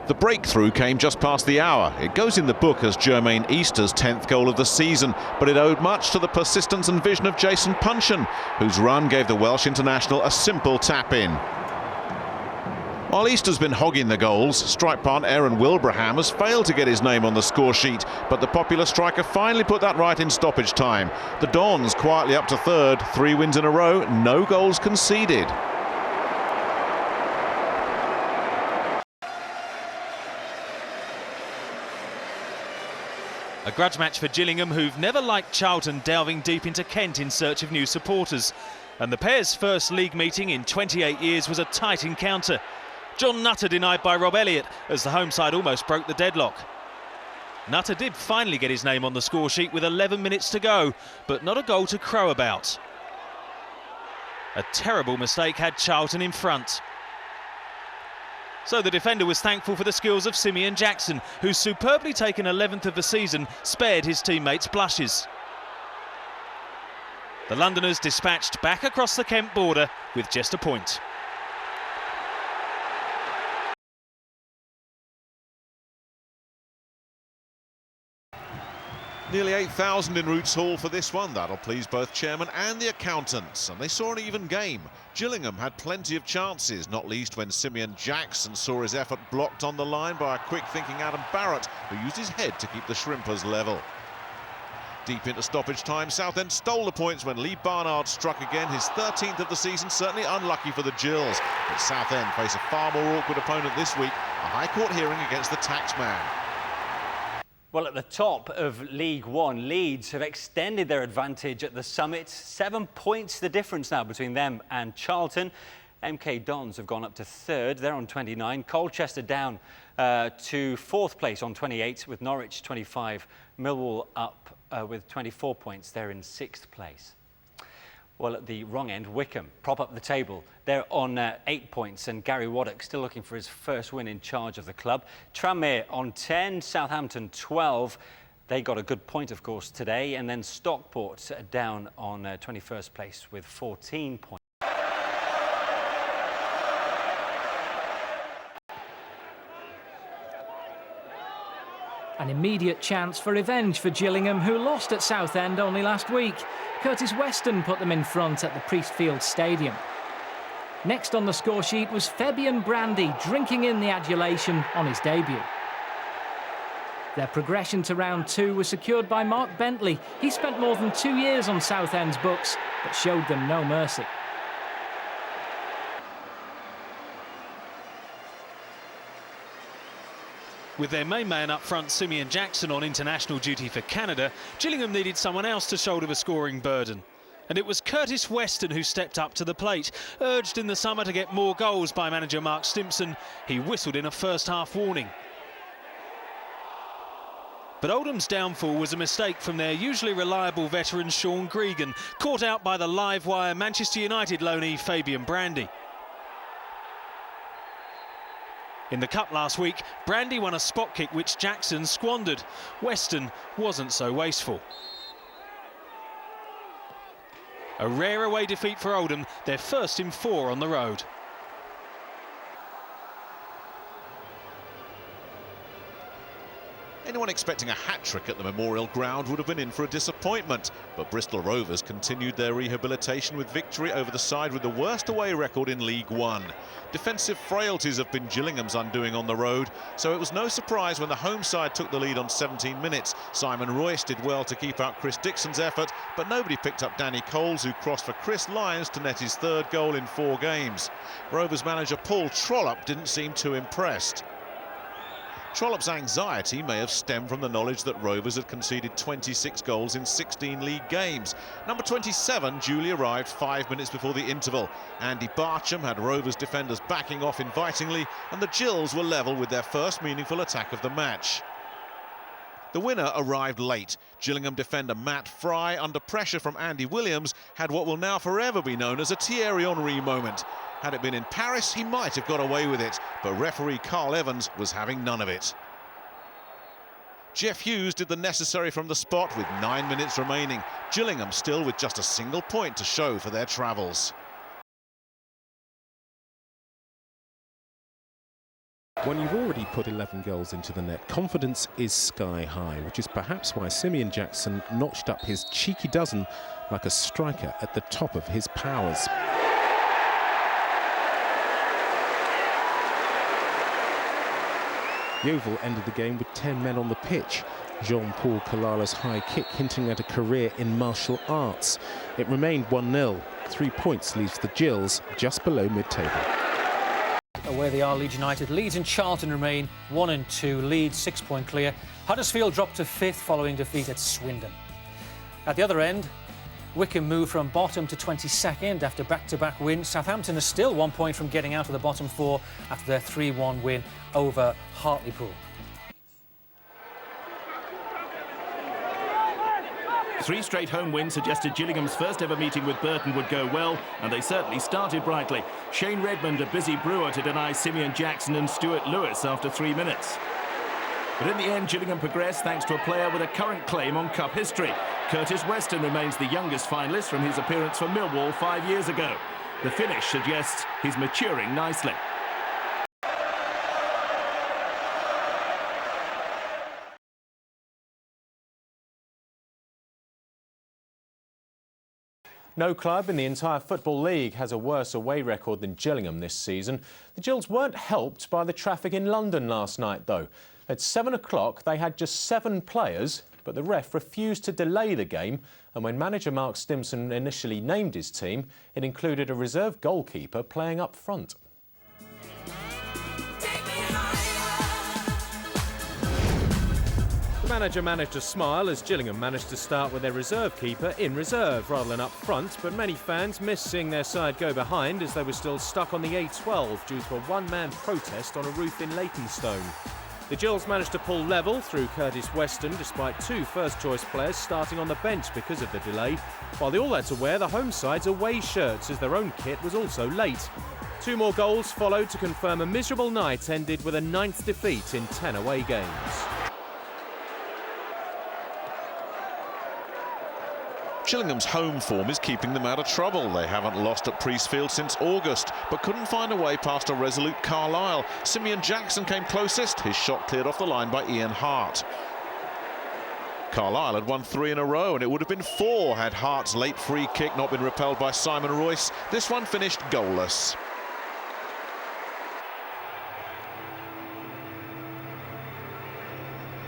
The breakthrough came just past the hour. It goes in the book as Jermaine Easter's 10th goal of the season, but it owed much to the persistence and vision of Jason Puncheon, whose run gave the Welsh international a simple tap-in. While Easter's been hogging the goals, strike partner Aaron Wilbraham has failed to get his name on the score sheet, but the popular striker finally put that right in stoppage time. The Dons quietly up to 3rd, 3 wins in a row, no goals conceded. A grudge match for Gillingham, who've never liked Charlton delving deep into Kent in search of new supporters. And the pair's first league meeting in 28 years was a tight encounter. John Nutter denied by Rob Elliott as the home side almost broke the deadlock. Nutter did finally get his name on the score sheet with 11 minutes to go, but not a goal to crow about. A terrible mistake had Charlton in front. So the defender was thankful for the skills of Simeon Jackson, who's superbly taken 11th of the season, spared his teammates blushes. The Londoners dispatched back across the Kent border with just a point. Nearly 8,000 in Roots Hall for this one. That'll please both chairman and the accountants. And they saw an even game. Gillingham had plenty of chances, not least when Simeon Jackson saw his effort blocked on the line by a quick-thinking Adam Barrett, who used his head to keep the Shrimpers level. Deep into stoppage time, Southend stole the points when Lee Barnard struck again, his 13th of the season, certainly unlucky for the Gills. But Southend face a far more awkward opponent this week, a High Court hearing against the Taxman. Well, at the top of League One, Leeds have extended their advantage at the summit. 7 points the difference now between them and Charlton. MK Dons have gone up to 3rd. They're on 29. Colchester down to 4th place on 28, with Norwich 25. Millwall up with 24 points. They're in 6th place. Well, at the wrong end, Wycombe prop up the table. They're on 8 points, and Gary Waddock still looking for his first win in charge of the club. Tranmere on 10, Southampton 12. They got a good point, of course, today. And then Stockport down on 21st place with 14 points. An immediate chance for revenge for Gillingham, who lost at Southend only last week. Curtis Weston put them in front at the Priestfield Stadium. Next on the score sheet was Fabian Brandy, drinking in the adulation on his debut. Their progression to round 2 was secured by Mark Bentley. He spent more than 2 years on Southend's books, but showed them no mercy. With their main man up front, Simeon Jackson, on international duty for Canada, Gillingham needed someone else to shoulder the scoring burden. And it was Curtis Weston who stepped up to the plate. Urged in the summer to get more goals by manager Mark Stimson, he whistled in a first-half warning. But Oldham's downfall was a mistake from their usually reliable veteran Sean Gregan, caught out by the live-wire Manchester United loanee Fabian Brandy. In the Cup last week, Brandy won a spot kick which Jackson squandered. Weston wasn't so wasteful. A rare away defeat for Oldham, their first in 4 on the road. Anyone expecting a hat-trick at the Memorial Ground would have been in for a disappointment, but Bristol Rovers continued their rehabilitation with victory over the side with the worst away record in League One. Defensive frailties have been Gillingham's undoing on the road, so it was no surprise when the home side took the lead on 17 minutes. Simon Royce did well to keep out Chris Dixon's effort, but nobody picked up Danny Coles, who crossed for Chris Lyons to net his 3rd goal in 4 games. Rovers manager Paul Trollope didn't seem too impressed. Trollope's anxiety may have stemmed from the knowledge that Rovers had conceded 26 goals in 16 league games. Number 27 duly arrived 5 minutes before the interval. Andy Barcham had Rovers defenders backing off invitingly, and the Gills were level with their first meaningful attack of the match. The winner arrived late. Gillingham defender Matt Fry, under pressure from Andy Williams, had what will now forever be known as a Thierry Henry moment. Had it been in Paris, he might have got away with it, but referee Carl Evans was having none of it. Jeff Hughes did the necessary from the spot with 9 minutes remaining. Gillingham still with just a single point to show for their travels. When you've already put 11 goals into the net, confidence is sky high, which is perhaps why Simeon Jackson notched up his cheeky dozen like a striker at the top of his powers. Yeovil ended the game with 10 men on the pitch. Jean-Paul Kalala's high kick hinting at a career in martial arts. It remained 1-0. 3 points leaves the Gills just below mid-table. Where they are, Leeds United. Leeds and Charlton remain 1 and 2. Leeds 6 point clear. Huddersfield dropped to 5th following defeat at Swindon. At the other end, Wycombe moved from bottom to 22nd after back-to-back wins. Southampton is still 1 point from getting out of the bottom 4 after their 3-1 win over Hartlepool. Three straight home wins suggested Gillingham's first ever meeting with Burton would go well, and they certainly started brightly. Shane Redmond a busy brewer to deny Simeon Jackson and Stuart Lewis after 3 minutes. But in the end, Gillingham progressed thanks to a player with a current claim on Cup history. Curtis Weston remains the youngest finalist from his appearance for Millwall 5 years ago. The finish suggests he's maturing nicely. No club in the entire Football League has a worse away record than Gillingham this season. The Gills weren't helped by the traffic in London last night, though. At 7 o'clock, they had just 7 players, but the ref refused to delay the game, and when manager Mark Stimson initially named his team, it included a reserve goalkeeper playing up front. The manager managed to smile as Gillingham managed to start with their reserve keeper in reserve rather than up front, but many fans missed seeing their side go behind as they were still stuck on the A12 due to a one-man protest on a roof in Leytonstone. The Gills managed to pull level through Curtis Weston despite two first-choice players starting on the bench because of the delay, while they all had to wear the home side's away shirts as their own kit was also late. Two more goals followed to confirm a miserable night ended with a 9th defeat in 10 away games. Gillingham's home form is keeping them out of trouble. They haven't lost at Priestfield since August, but couldn't find a way past a resolute Carlisle. Simeon Jackson came closest, his shot cleared off the line by Ian Hart. Carlisle had won 3 in a row, and it would have been 4 had Hart's late free kick not been repelled by Simon Royce. This one finished goalless.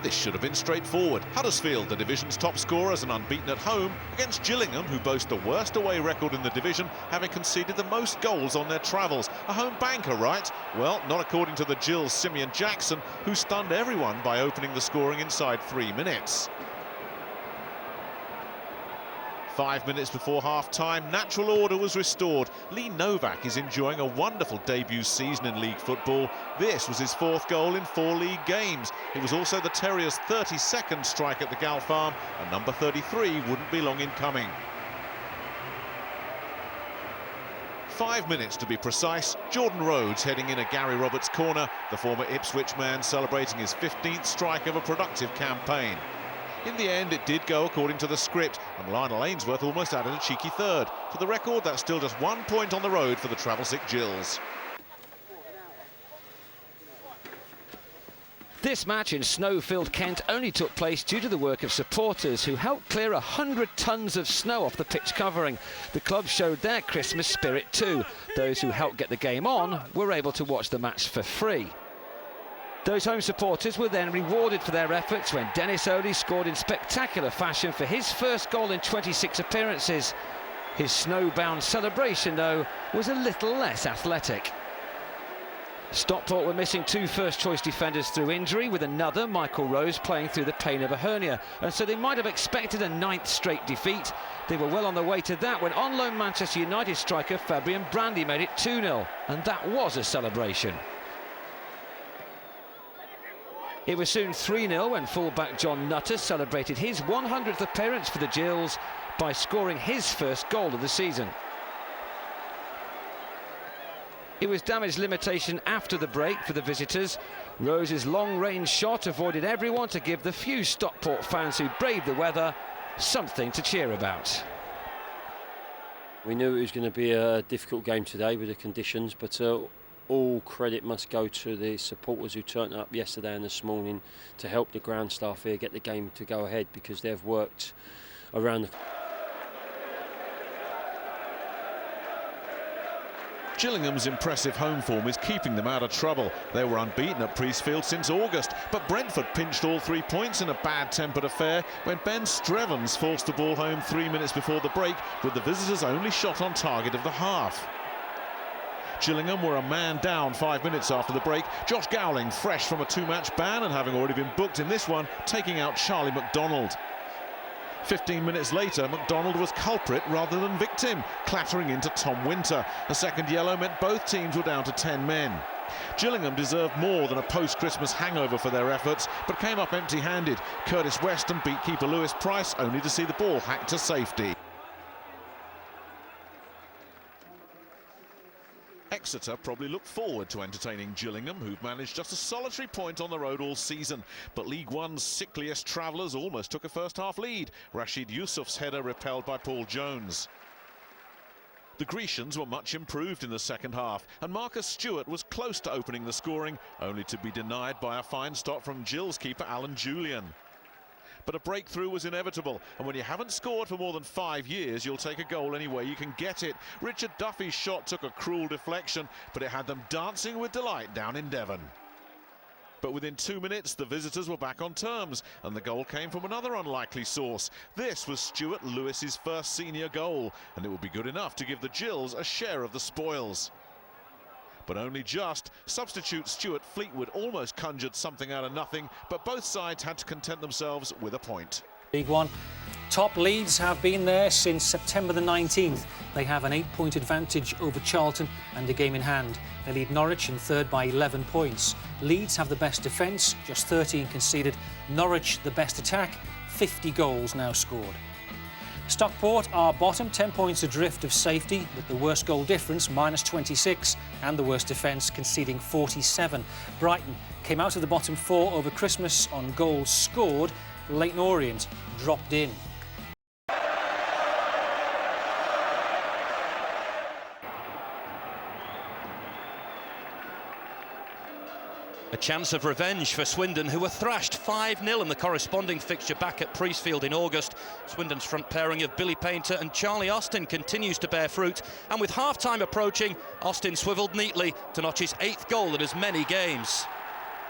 This should have been straightforward. Huddersfield, the division's top scorers and unbeaten at home, against Gillingham, who boast the worst away record in the division, having conceded the most goals on their travels. A home banker, right? Well, not according to the Gills' Simeon Jackson, who stunned everyone by opening the scoring inside 3 minutes. 5 minutes before half-time, natural order was restored. Lee Novak is enjoying a wonderful debut season in league football. This was his 4th goal in 4 league games. It was also the Terriers' 32nd strike at the Gal Farm, and number 33 wouldn't be long in coming. 5 minutes to be precise. Jordan Rhodes heading in a Gary Roberts corner, the former Ipswich man celebrating his 15th strike of a productive campaign. In the end, it did go according to the script, and Lionel Ainsworth almost added a cheeky 3rd. For the record, that's still just 1 point on the road for the travel-sick Gills. This match in snow-filled Kent only took place due to the work of supporters who helped clear 100 tons of snow off the pitch covering. The club showed their Christmas spirit too. Those who helped get the game on were able to watch the match for free. Those home supporters were then rewarded for their efforts when Dennis Oley scored in spectacular fashion for his first goal in 26 appearances. His snowbound celebration, though, was a little less athletic. Stockport were missing 2 first-choice defenders through injury, with another, Michael Rose, playing through the pain of a hernia, and so they might have expected a 9th straight defeat. They were well on their way to that when on-loan Manchester United striker Fabian Brandy made it 2-0, and that was a celebration. It was soon 3-0 when fullback John Nutter celebrated his 100th appearance for the Gills by scoring his first goal of the season. It was damage limitation after the break for the visitors. Rose's long-range shot avoided everyone to give the few Stockport fans who braved the weather something to cheer about. We knew it was going to be a difficult game today with the conditions, but all credit must go to the supporters who turned up yesterday and this morning to help the ground staff here get the game to go ahead, because they've worked around the... Gillingham's impressive home form is keeping them out of trouble. They were unbeaten at Priestfield since August, but Brentford pinched all 3 points in a bad-tempered affair when Ben Strevens forced the ball home 3 minutes before the break, with the visitors' only shot on target of the half. Gillingham were a man down 5 minutes after the break. Josh Gowling, fresh from a 2-match ban and having already been booked in this one, taking out Charlie McDonald. 15 minutes later, McDonald was culprit rather than victim, clattering into Tom Winter. A second yellow meant both teams were down to 10 men. Gillingham deserved more than a post-Christmas hangover for their efforts, but came up empty-handed. Curtis Weston beat keeper Lewis Price, only to see the ball hacked to safety. Exeter probably look forward to entertaining Gillingham, who've managed just a solitary point on the road all season. But League One's sickliest travellers almost took a first-half lead. Rashid Yusuf's header repelled by Paul Jones. The Grecians were much improved in the second half, and Marcus Stewart was close to opening the scoring, only to be denied by a fine stop from Gills keeper Alan Julian. But a breakthrough was inevitable, and when you haven't scored for more than 5 years, you'll take a goal any way you can get it. Richard Duffy's shot took a cruel deflection, but it had them dancing with delight down in Devon. But within 2 minutes, the visitors were back on terms, and the goal came from another unlikely source. This was Stuart Lewis's first senior goal, and it would be good enough to give the Gills a share of the spoils. But only just. Substitute Stuart Fleetwood almost conjured something out of nothing, but both sides had to content themselves with a point. League One, Top Leeds have been there since September the 19th. They have an 8-point advantage over Charlton and a game in hand. They lead Norwich in third by 11 points. Leeds have the best defence, just 13 conceded. Norwich the best attack, 50 goals now scored. Stockport are bottom, 10 points adrift of safety, with the worst goal difference, -26, and the worst defence, conceding 47. Brighton came out of the bottom four over Christmas on goals scored. Leyton Orient dropped in. A chance of revenge for Swindon, who were thrashed 5-0 in the corresponding fixture back at Priestfield in August. Swindon's front pairing of Billy Painter and Charlie Austin continues to bear fruit, and with half-time approaching, Austin swivelled neatly to notch his 8th goal in as many games.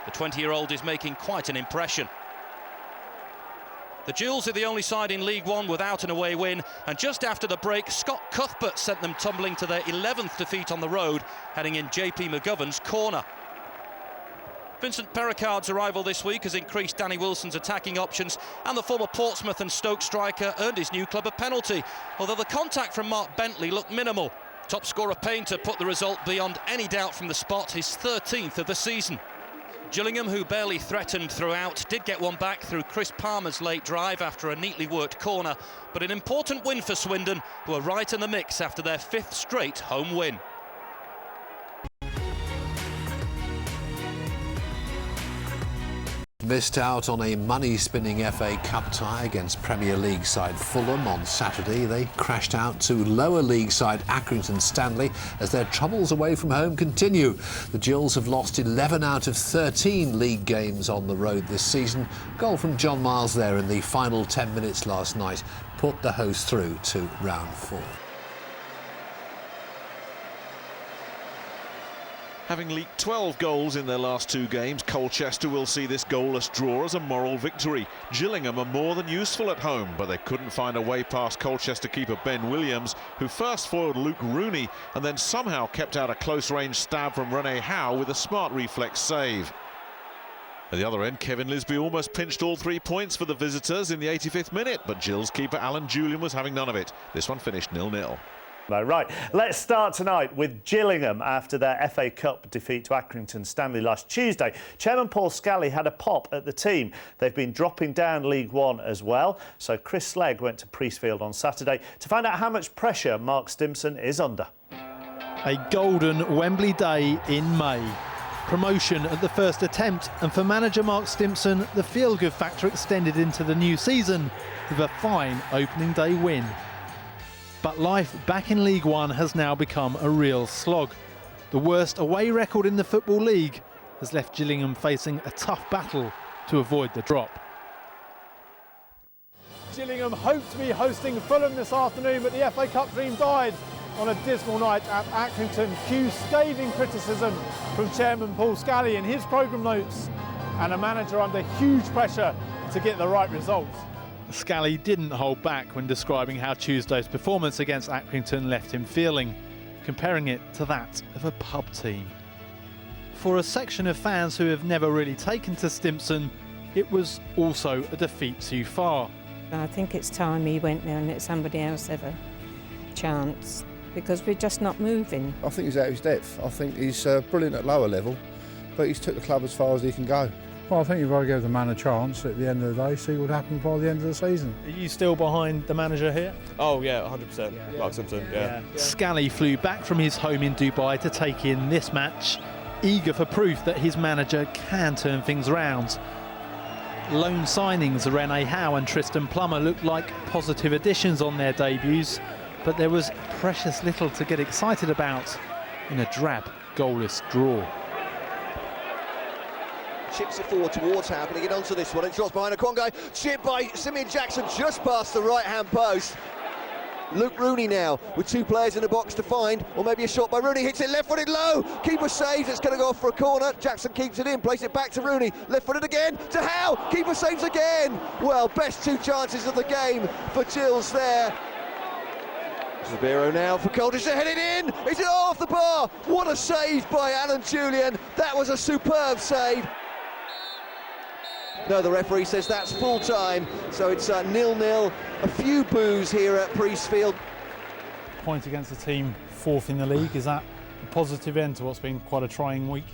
The 20-year-old is making quite an impression. The Gills are the only side in League One without an away win, and just after the break, Scott Cuthbert sent them tumbling to their 11th defeat on the road, heading in JP McGovern's corner. Vincent Perricard's arrival this week has increased Danny Wilson's attacking options, and the former Portsmouth and Stoke striker earned his new club a penalty, although the contact from Mark Bentley looked minimal. Top scorer Painter put the result beyond any doubt from the spot, his 13th of the season. Gillingham, who barely threatened throughout, did get one back through Chris Palmer's late drive after a neatly worked corner, but an important win for Swindon, who are right in the mix after their 5th straight home win. Missed out on a money-spinning FA Cup tie against Premier League side Fulham on Saturday. They crashed out to lower league side Accrington Stanley as their troubles away from home continue. The Gills have lost 11 out of 13 league games on the road this season. Goal from John Miles there in the final 10 minutes last night put the hosts through to round 4. Having leaked 12 goals in their last 2 games, Colchester will see this goalless draw as a moral victory. Gillingham are more than useful at home, but they couldn't find a way past Colchester keeper Ben Williams, who first foiled Luke Rooney and then somehow kept out a close-range stab from Rene Howe with a smart reflex save. At the other end, Kevin Lisby almost pinched all 3 points for the visitors in the 85th minute, but Gills keeper Alan Julian was having none of it. This one finished 0-0. Right, let's start tonight with Gillingham after their FA Cup defeat to Accrington Stanley last Tuesday. Chairman Paul Scally had a pop at the team. They've been dropping down League One as well, so Chris Slegg went to Priestfield on Saturday to find out how much pressure Mark Stimson is under. A golden Wembley day in May. Promotion at the first attempt, and for manager Mark Stimson, the feel-good factor extended into the new season with a fine opening day win. But life back in League One has now become a real slog. The worst away record in the Football League has left Gillingham facing a tough battle to avoid the drop. Gillingham hoped to be hosting Fulham this afternoon, but the FA Cup dream died on a dismal night at Accrington. Cue scathing criticism from Chairman Paul Scally in his programme notes, and a manager under huge pressure to get the right results. Scally didn't hold back when describing how Tuesday's performance against Accrington left him feeling, comparing it to that of a pub team. For a section of fans who have never really taken to Stimson, it was also a defeat too far. I think it's time he went there and let somebody else have a chance, because we're just not moving. I think he's out of his depth. I think he's brilliant at lower level, but he's took the club as far as he can go. Well, I think you've got to give the man a chance at the end of the day, see what happens by the end of the season. Are you still behind the manager here? Oh yeah, 100%. Mark Simpson, yeah. Scally flew back from his home in Dubai to take in this match, eager for proof that his manager can turn things around. Loan signings Rene Howe and Tristan Plummer looked like positive additions on their debuts, but there was precious little to get excited about in a drab, goalless draw. Chips it forward towards Howe, going to get onto this one, it drops behind a Congo, chip by Simeon Jackson just past the right-hand post. Luke Rooney now with 2 players in the box to find, or maybe a shot by Rooney, hits it left-footed low, keeper saves, it's going to go off for a corner, Jackson keeps it in, plays it back to Rooney, left-footed again, to Howe, keeper saves again. Well, best 2 chances of the game for Gills there. Zabiro now for Colchester, headed in, is it off the bar? What a save by Alan Julian, that was a superb save. No, the referee says that's full time, so it's 0-0. A few boos here at Priestfield. Point against the team fourth in the league, is that a positive end to what's been quite a trying week?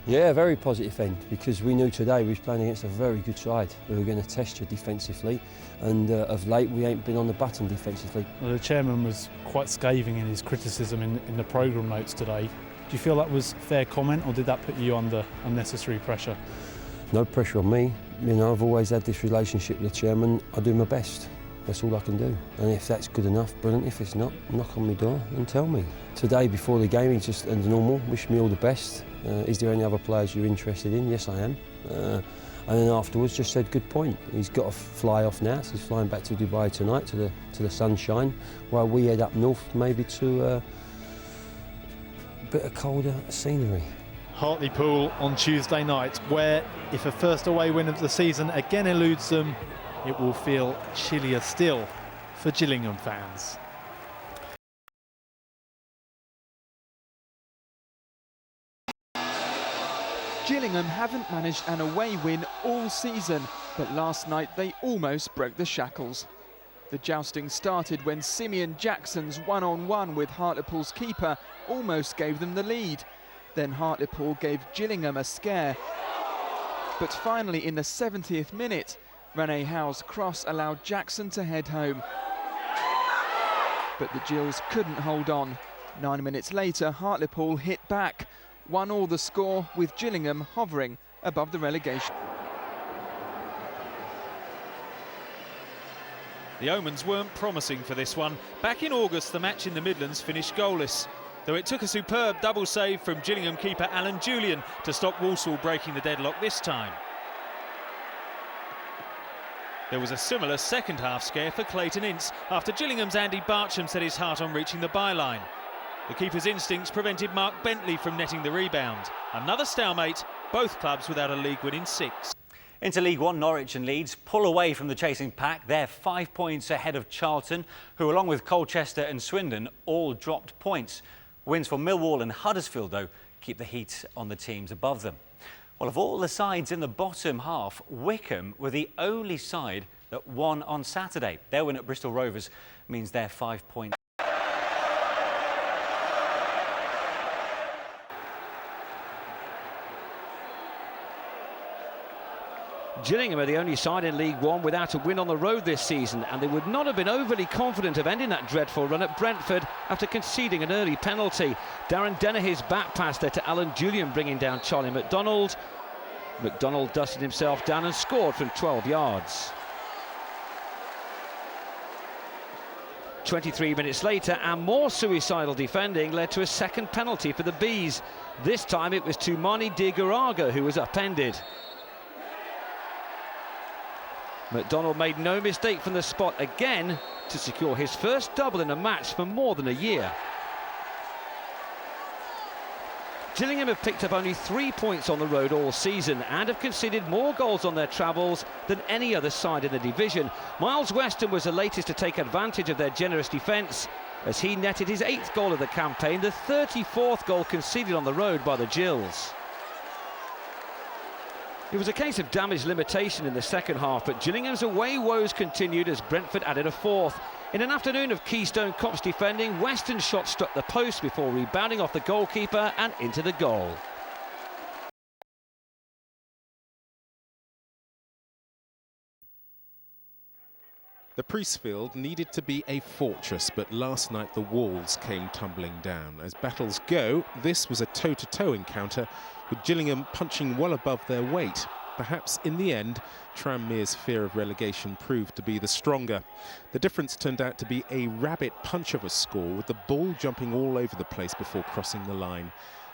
Yeah, very positive end, because we knew today we was playing against a very good side who were going to test you defensively, and of late we ain't been on the button defensively. Well, the chairman was quite scathing in his criticism in the programme notes today. Do you feel that was fair comment, or did that put you under unnecessary pressure? No pressure on me. You know, I've always had this relationship with the chairman. I do my best. That's all I can do. And if that's good enough, brilliant. If it's not, knock on my door and tell me. Today, before the game, he just, as normal, wished me all the best. Is there any other players you're interested in? Yes, I am. And then afterwards, just said, good point. He's got to fly off now, so he's flying back to Dubai tonight to the sunshine, while we head up north, maybe to a bit of colder scenery. Hartlepool on Tuesday night, where if a first away win of the season again eludes them, it will feel chillier still for Gillingham fans. Gillingham haven't managed an away win all season, but last night they almost broke the shackles. The jousting started when Simeon Jackson's one-on-one with Hartlepool's keeper almost gave them the lead. Then Hartlepool gave Gillingham a scare. But finally, in the 70th minute, Rene Howe's cross allowed Jackson to head home. But the Gills couldn't hold on. 9 minutes later, Hartlepool hit back. 1-1 the score, with Gillingham hovering above the relegation. The omens weren't promising for this one. Back in August, the match in the Midlands finished goalless, though it took a superb double save from Gillingham keeper Alan Julian to stop Walsall breaking the deadlock this time. There was a similar second-half scare for Clayton Ince after Gillingham's Andy Barcham set his heart on reaching the byline. The keeper's instincts prevented Mark Bentley from netting the rebound. Another stalemate, both clubs without a league win in 6. Into League One, Norwich and Leeds pull away from the chasing pack. They're 5 points ahead of Charlton, who along with Colchester and Swindon all dropped points. Wins for Millwall and Huddersfield, though, keep the heat on the teams above them. Well, of all the sides in the bottom half, Wycombe were the only side that won on Saturday. Their win at Bristol Rovers means they're 5 points. Gillingham are the only side in League One without a win on the road this season, and they would not have been overly confident of ending that dreadful run at Brentford after conceding an early penalty. Darren Dennehy's back pass there to Alan Julian, bringing down Charlie McDonald. McDonald dusted himself down and scored from 12 yards. 23 minutes later, and more suicidal defending led to a second penalty for the Bees. This time it was Tumani Digaraga who was upended. McDonald made no mistake from the spot again to secure his first double in a match for more than a year. Gillingham have picked up only 3 points on the road all season and have conceded more goals on their travels than any other side in the division. Miles Weston was the latest to take advantage of their generous defence as he netted his 8th goal of the campaign, the 34th goal conceded on the road by the Gills. It was a case of damage limitation in the second half, but Gillingham's away woes continued as Brentford added a 4th. In an afternoon of Keystone Cops defending, Weston's shot struck the post before rebounding off the goalkeeper and into the goal. The Priestfield needed to be a fortress, but last night the walls came tumbling down. As battles go, this was a toe-to-toe encounter, with Gillingham punching well above their weight. Perhaps in the end, Tranmere's fear of relegation proved to be the stronger. The difference turned out to be a rabbit punch of a score, with the ball jumping all over the place before crossing the line.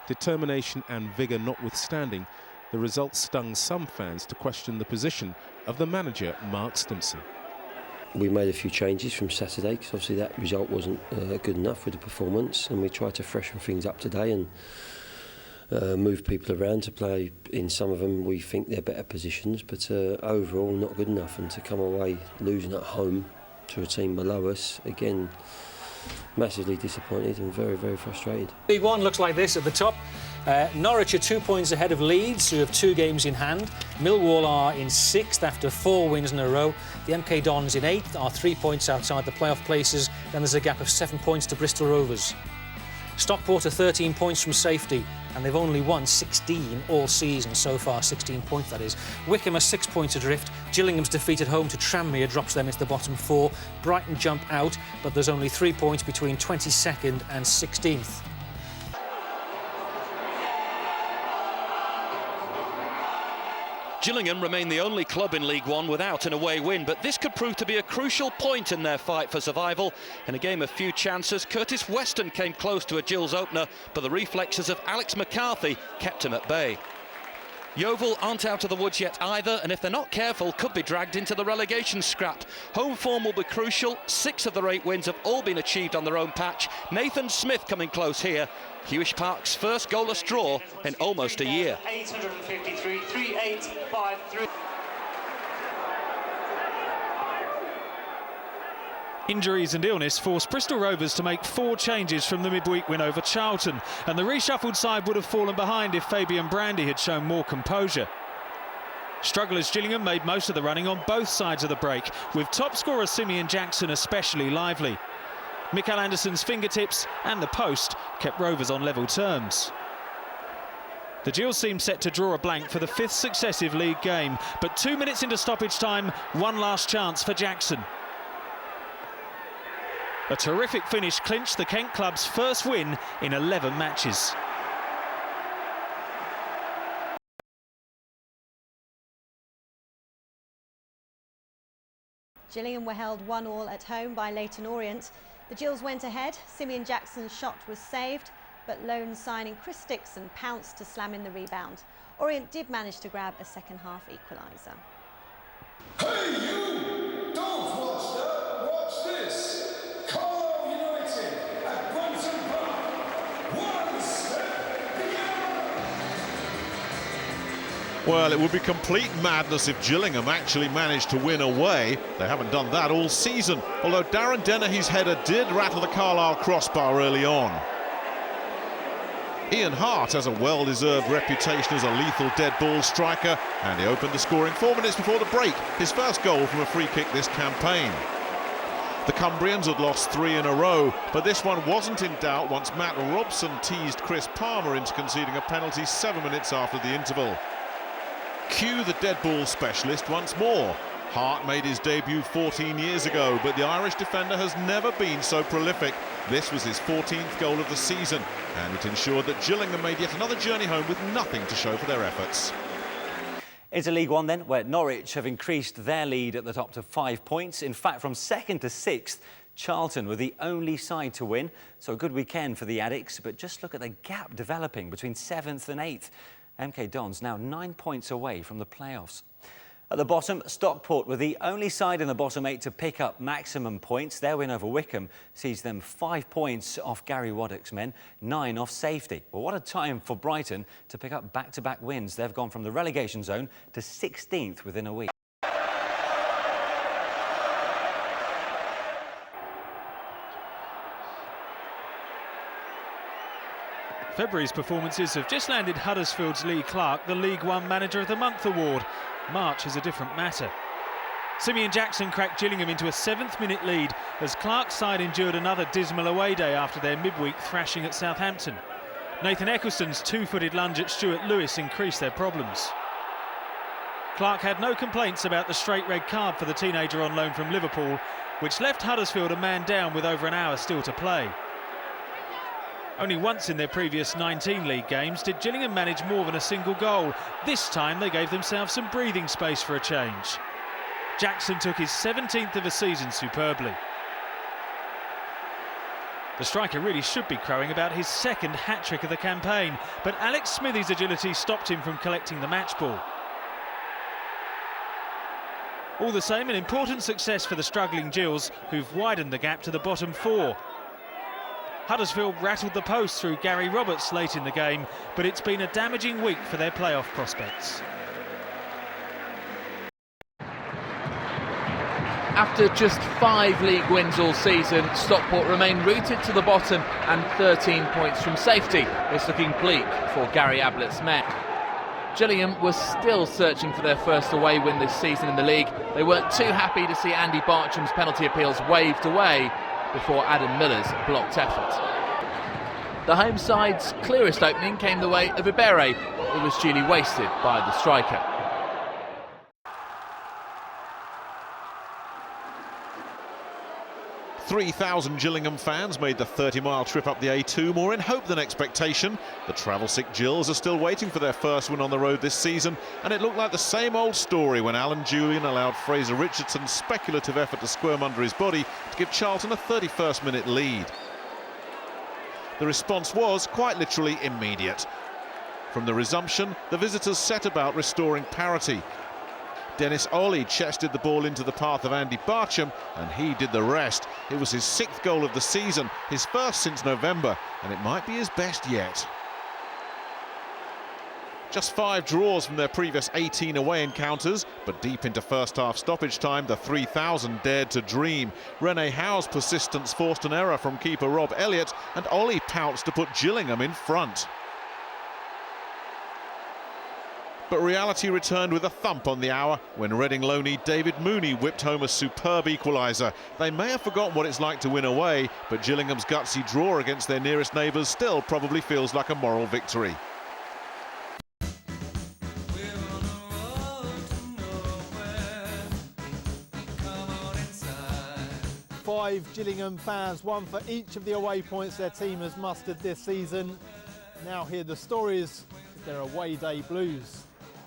Determination and vigour notwithstanding, the result stung some fans to question the position of the manager, Mark Stimson. We made a few changes from Saturday because obviously that result wasn't good enough with the performance, and we tried to freshen things up today and move people around to play in some of them. We think they're better positions, but overall not good enough, and to come away losing at home to a team below us, again, massively disappointed and very, very frustrated. League One looks like this at the top. Norwich are 2 points ahead of Leeds, who have 2 games in hand. Millwall are in 6th after 4 wins in a row. The MK Dons in 8th are 3 points outside the playoff places. Then there's a gap of 7 points to Bristol Rovers. Stockport are 13 points from safety, and they've only won 16 all season so far, 16 points that is. Wickham are 6 points adrift. Gillingham's defeat at home to Tranmere drops them into the bottom 4. Brighton jump out, but there's only 3 points between 22nd and 16th. Gillingham remain the only club in League One without an away win, but this could prove to be a crucial point in their fight for survival. In a game of few chances, Curtis Weston came close to a Gills opener, but the reflexes of Alex McCarthy kept him at bay. Yeovil aren't out of the woods yet either, and if they're not careful, could be dragged into the relegation scrap. Home form will be crucial. 6 of their 8 wins have all been achieved on their own patch. Nathan Smith coming close here. Hewish Park's first goalless draw in almost a year. 853, 3853. Injuries and illness forced Bristol Rovers to make 4 changes from the midweek win over Charlton, and the reshuffled side would have fallen behind if Fabian Brandy had shown more composure. Strugglers Gillingham made most of the running on both sides of the break, with top scorer Simeon Jackson especially lively. Mikael Andersson's fingertips and the post kept Rovers on level terms. The Gills seem set to draw a blank for the 5th successive league game, but 2 minutes into stoppage time, one last chance for Jackson. A terrific finish clinched the Kent club's first win in 11 matches. Gillingham were held 1-1 at home by Leyton Orient. The Gills went ahead. Simeon Jackson's shot was saved, but loan signing Chris Dixon pounced to slam in the rebound. Orient did manage to grab a second-half equaliser. Hey, you! Don't watch that! Watch this! Carlisle United at Brunton Park. One step beyond! Well, it would be complete madness if Gillingham actually managed to win away. They haven't done that all season, although Darren Dennehy's header did rattle the Carlisle crossbar early on. Ian Hart has a well-deserved reputation as a lethal dead ball striker, and he opened the scoring 4 minutes before the break, his first goal from a free kick this campaign. The Cumbrians had lost 3 in a row, but this one wasn't in doubt once Matt Robson teased Chris Palmer into conceding a penalty 7 minutes after the interval. Cue the dead ball specialist once more. Hart made his debut 14 years ago, but the Irish defender has never been so prolific. This was his 14th goal of the season, and it ensured that Gillingham made yet another journey home with nothing to show for their efforts. Into League One then, where Norwich have increased their lead at the top to 5 points. In fact, from 2nd to 6th, Charlton were the only side to win. So a good weekend for the Addicts, but just look at the gap developing between 7th and 8th. MK Dons now 9 points away from the playoffs. At the bottom, Stockport were the only side in the bottom 8 to pick up maximum points. Their win over Wickham sees them 5 points off Gary Waddock's men, 9 off safety. Well, what a time for Brighton to pick up back-to-back wins. They've gone from the relegation zone to 16th within a week. February's performances have just landed Huddersfield's Lee Clark the League One Manager of the Month award. March is a different matter. Simeon Jackson cracked Gillingham into a 7th-minute lead as Clark's side endured another dismal away day after their midweek thrashing at Southampton. Nathan Eccleston's 2-footed lunge at Stuart Lewis increased their problems. Clark had no complaints about the straight red card for the teenager on loan from Liverpool, which left Huddersfield a man down with over an hour still to play. Only once in their previous 19 league games did Gillingham manage more than a single goal. This time they gave themselves some breathing space for a change. Jackson took his 17th of a season superbly. The striker really should be crowing about his 2nd hat-trick of the campaign, but Alex Smithy's agility stopped him from collecting the match ball. All the same, an important success for the struggling Gills, who've widened the gap to the bottom 4. Huddersfield rattled the post through Gary Roberts late in the game, but it's been a damaging week for their playoff prospects. After just 5 league wins all season, Stockport remain rooted to the bottom and 13 points from safety. It's looking bleak for Gary Ablett's men. Gillingham was still searching for their first away win this season in the league. They weren't too happy to see Andy Bartram's penalty appeals waved away before Adam Miller's blocked effort. The home side's clearest opening came the way of Ibere. It was duly wasted by the striker. "3,000 Gillingham fans made the 30-mile trip up the A2 more in hope than expectation. The travel-sick Gills are still waiting for their first win on the road this season, and it looked like the same old story when Alan Julian allowed Fraser Richardson's speculative effort to squirm under his body to give Charlton a 31st-minute lead. The response was, quite literally, immediate. From the resumption, the visitors set about restoring parity. Dennis Ollie chested the ball into the path of Andy Bartram, and he did the rest. It was his 6th goal of the season, his first since November, and it might be his best yet. Just 5 draws from their previous 18 away encounters, but deep into first-half stoppage time, the 3,000 dared to dream. Rene Howe's persistence forced an error from keeper Rob Elliott, and Ollie pounced to put Gillingham in front. But reality returned with a thump on the hour when Reading loanee David Mooney whipped home a superb equaliser. They may have forgotten what it's like to win away, but Gillingham's gutsy draw against their nearest neighbours still probably feels like a moral victory. Five Gillingham fans, one for each of the away points their team has mustered this season. Now hear the stories of their away day blues.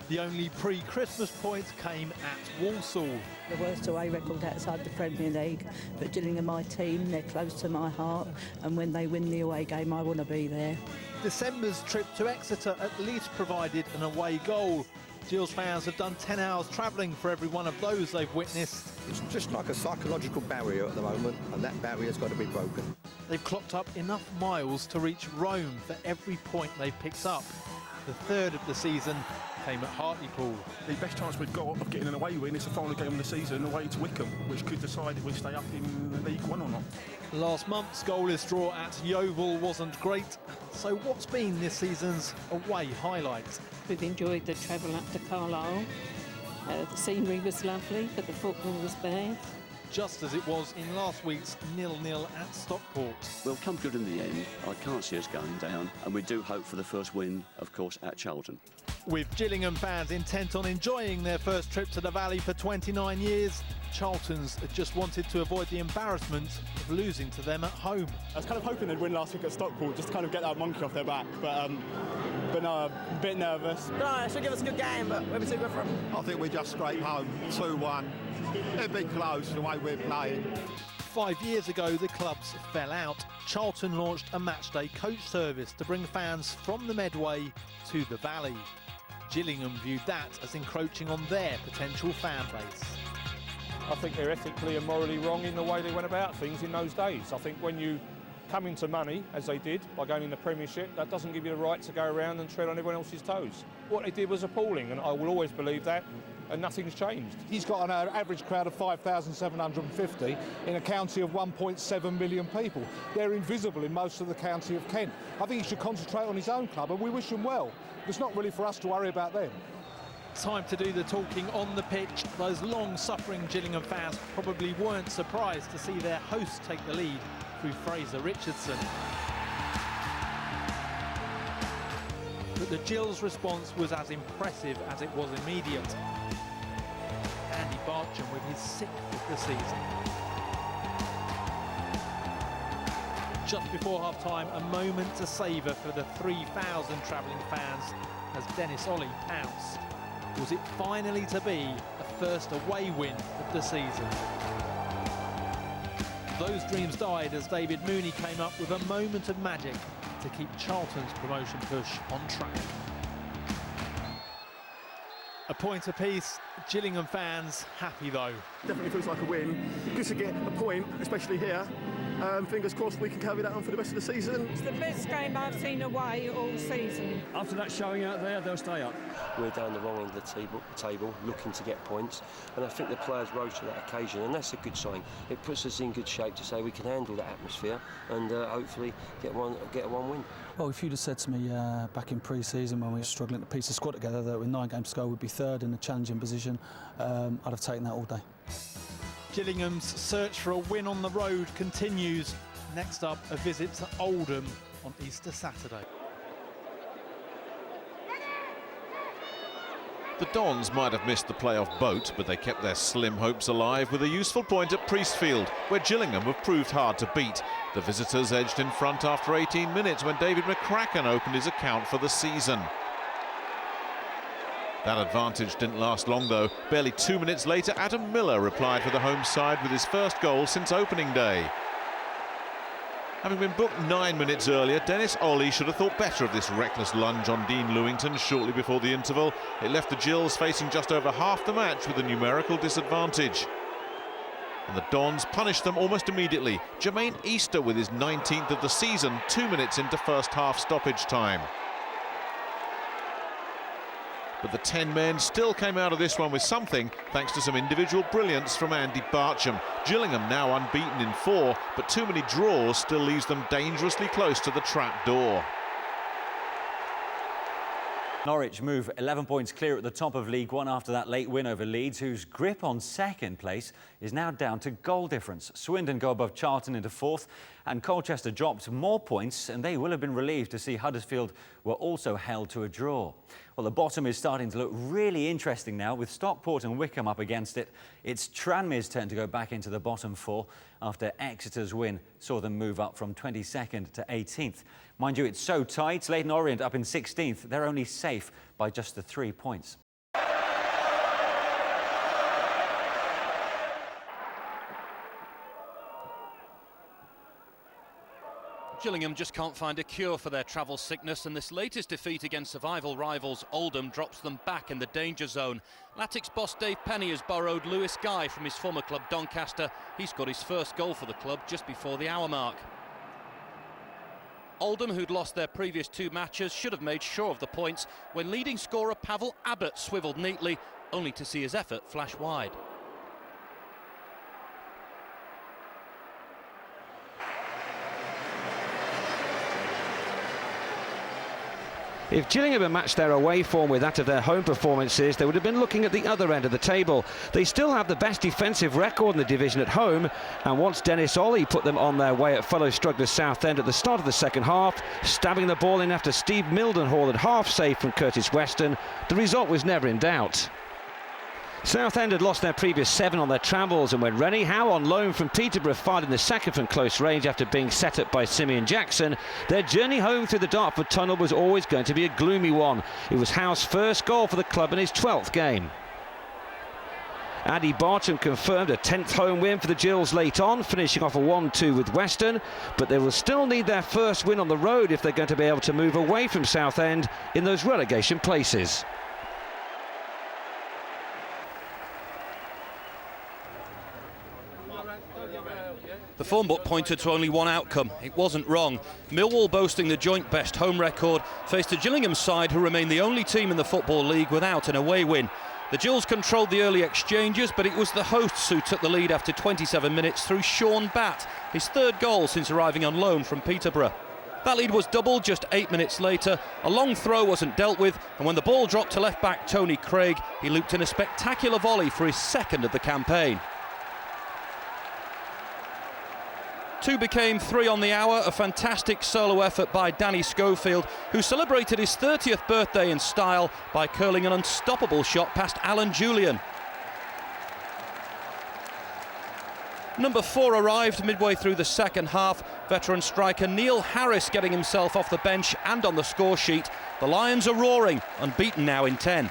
The only pre-Christmas points came at Walsall. The worst away record outside the Premier League, but Gillingham, my team, they're close to my heart, and when they win the away game, I want to be there. December's trip to Exeter at least provided an away goal. Gills fans have done 10 hours travelling for every one of those they've witnessed. It's just like a psychological barrier at the moment, and that barrier's got to be broken. They've clocked up enough miles to reach Rome for every point they've picked up. The third of the season came at Hartlepool. The best chance we've got of getting an away win is the final game of the season away to Wycombe, which could decide if we stay up in League One or not. Last month's goalless draw at Yeovil wasn't great, so what's been this season's away highlight? We've enjoyed the travel up to Carlisle. The scenery was lovely, but the football was bad. Just as it was in last week's 0-0 at Stockport. We'll come good in the end. I can't see us going down, and we do hope for the first win, of course, at Charlton. With Gillingham fans intent on enjoying their first trip to the Valley for 29 years, Charlton's just wanted to avoid the embarrassment of losing to them at home. I was kind of hoping they'd win last week at Stockport, just to kind of get that monkey off their back, but no, I'm a bit nervous. No, it should give us a good game, but we'll be too good for them. I think we just scraped home 2-1. It'd be close the way we're playing. 5 years ago, the clubs fell out. Charlton launched a matchday coach service to bring fans from the Medway to the Valley. Gillingham viewed that as encroaching on their potential fan base. I think they're ethically and morally wrong in the way they went about things in those days. I think when you come into money, as they did, by going in the Premiership, that doesn't give you the right to go around and tread on everyone else's toes. What they did was appalling, and I will always believe that, and nothing's changed. He's got an average crowd of 5,750 in a county of 1.7 million people. They're invisible in most of the county of Kent. I think he should concentrate on his own club, and we wish him well. It's not really for us to worry about them. Time to do the talking on the pitch. Those long-suffering Gillingham fans probably weren't surprised to see their host take the lead through Fraser Richardson. But the Gills' response was as impressive as it was immediate. Andy Bartram with his 6th of the season. Just before half-time, a moment to savour for the 3,000 travelling fans as Dennis Ollie pounced. Was it finally to be a first away win of the season? Those dreams died as David Mooney came up with a moment of magic to keep Charlton's promotion push on track. A point apiece, Gillingham fans happy though. Definitely feels like a win. Good to get a point, especially here. Fingers crossed we can carry that on for the rest of the season. It's the best game I've seen away all season. After that showing out there, they'll stay up. We're down the wrong end of the table looking to get points, and I think the players rose to that occasion, and that's a good sign. It puts us in good shape to say we can handle that atmosphere and hopefully get one win. Well, if you'd have said to me back in pre-season when we were struggling to piece the squad together that with 9 games to go we'd be third in a challenging position, I'd have taken that all day. Gillingham's search for a win on the road continues. Next up, a visit to Oldham on Easter Saturday. The Dons might have missed the playoff boat, but they kept their slim hopes alive with a useful point at Priestfield, where Gillingham have proved hard to beat. The visitors edged in front after 18 minutes when David McCracken opened his account for the season. That advantage didn't last long though. Barely 2 minutes later, Adam Miller replied for the home side with his first goal since opening day. Having been booked 9 minutes earlier, Dennis Ollie should have thought better of this reckless lunge on Dean Lewington shortly before the interval. It left the Gills facing just over half the match with a numerical disadvantage. And the Dons punished them almost immediately. Jermaine Easter with his 19th of the season, 2 minutes into first half stoppage time. But the 10 men still came out of this one with something, thanks to some individual brilliance from Andy Barcham. Gillingham now unbeaten in 4, but too many draws still leaves them dangerously close to the trap door. Norwich move 11 points clear at the top of League One after that late win over Leeds, whose grip on second place is now down to goal difference. Swindon go above Charlton into 4th, and Colchester dropped more points, and they will have been relieved to see Huddersfield were also held to a draw. Well, the bottom is starting to look really interesting now, with Stockport and Wickham up against it. It's Tranmere's turn to go back into the bottom 4 after Exeter's win saw them move up from 22nd to 18th. Mind you, it's so tight. Leyton Orient up in 16th. They're only safe by just the 3 points. Gillingham just can't find a cure for their travel sickness, and this latest defeat against survival rivals Oldham drops them back in the danger zone. Latics boss Dave Penny has borrowed Lewis Guy from his former club Doncaster. He scored his first goal for the club just before the hour mark. Oldham, who'd lost their previous 2 matches, should have made sure of the points when leading scorer Pavel Abbott swivelled neatly, only to see his effort flash wide. If Gillingham had matched their away form with that of their home performances, they would have been looking at the other end of the table. They still have the best defensive record in the division at home, and once Dennis Ollie put them on their way at fellow strugglers Southend at the start of the second half, stabbing the ball in after Steve Mildenhall had half saved from Curtis Weston, the result was never in doubt. Southend had lost their previous 7 on their travels, and when Rennie Howe on loan from Peterborough fired in the second from close range after being set up by Simeon Jackson, their journey home through the Dartford tunnel was always going to be a gloomy one. It was Howe's first goal for the club in his 12th game. Andy Barcham confirmed a 10th home win for the Gills late on, finishing off a 1-2 with Western, but they will still need their first win on the road if they're going to be able to move away from Southend in those relegation places. The form book pointed to only one outcome. It wasn't wrong. Millwall, boasting the joint best home record, faced a Gillingham side who remain the only team in the Football League without an away win. The Gills controlled the early exchanges, but it was the hosts who took the lead after 27 minutes through Sean Batt, his 3rd goal since arriving on loan from Peterborough. That lead was doubled just 8 minutes later. A long throw wasn't dealt with, and when the ball dropped to left-back Tony Craig, he looped in a spectacular volley for his 2nd of the campaign. 2 became 3 on the hour, a fantastic solo effort by Danny Schofield, who celebrated his 30th birthday in style by curling an unstoppable shot past Alan Julian. Number 4 arrived midway through the second half, veteran striker Neil Harris getting himself off the bench and on the score sheet. The Lions are roaring, unbeaten now in 10.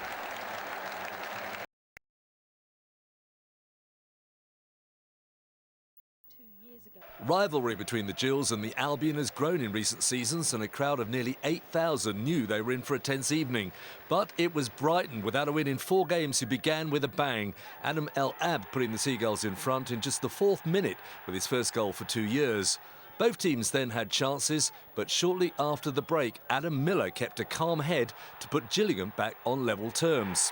Rivalry between the Gills and the Albion has grown in recent seasons, and a crowd of nearly 8,000 knew they were in for a tense evening. But it was Brighton, without a win in 4 games, who began with a bang. Adam El Abd putting the Seagulls in front in just the 4th minute with his first goal for 2 years. Both teams then had chances, but shortly after the break, Adam Miller kept a calm head to put Gillingham back on level terms.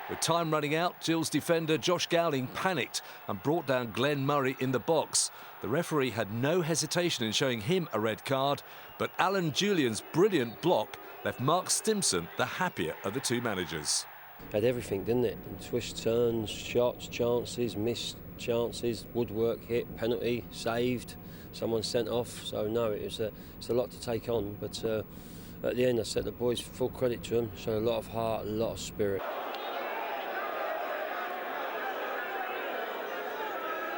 With time running out, Gills defender Josh Gowling panicked and brought down Glenn Murray in the box. The referee had no hesitation in showing him a red card, but Alan Julian's brilliant block left Mark Stimson the happier of the two managers. Had everything, didn't it? And twists, turns, shots, chances, missed chances, woodwork hit, penalty, saved, someone sent off. So no, it's a lot to take on, but at the end I set the boys full credit to them, showed a lot of heart, a lot of spirit.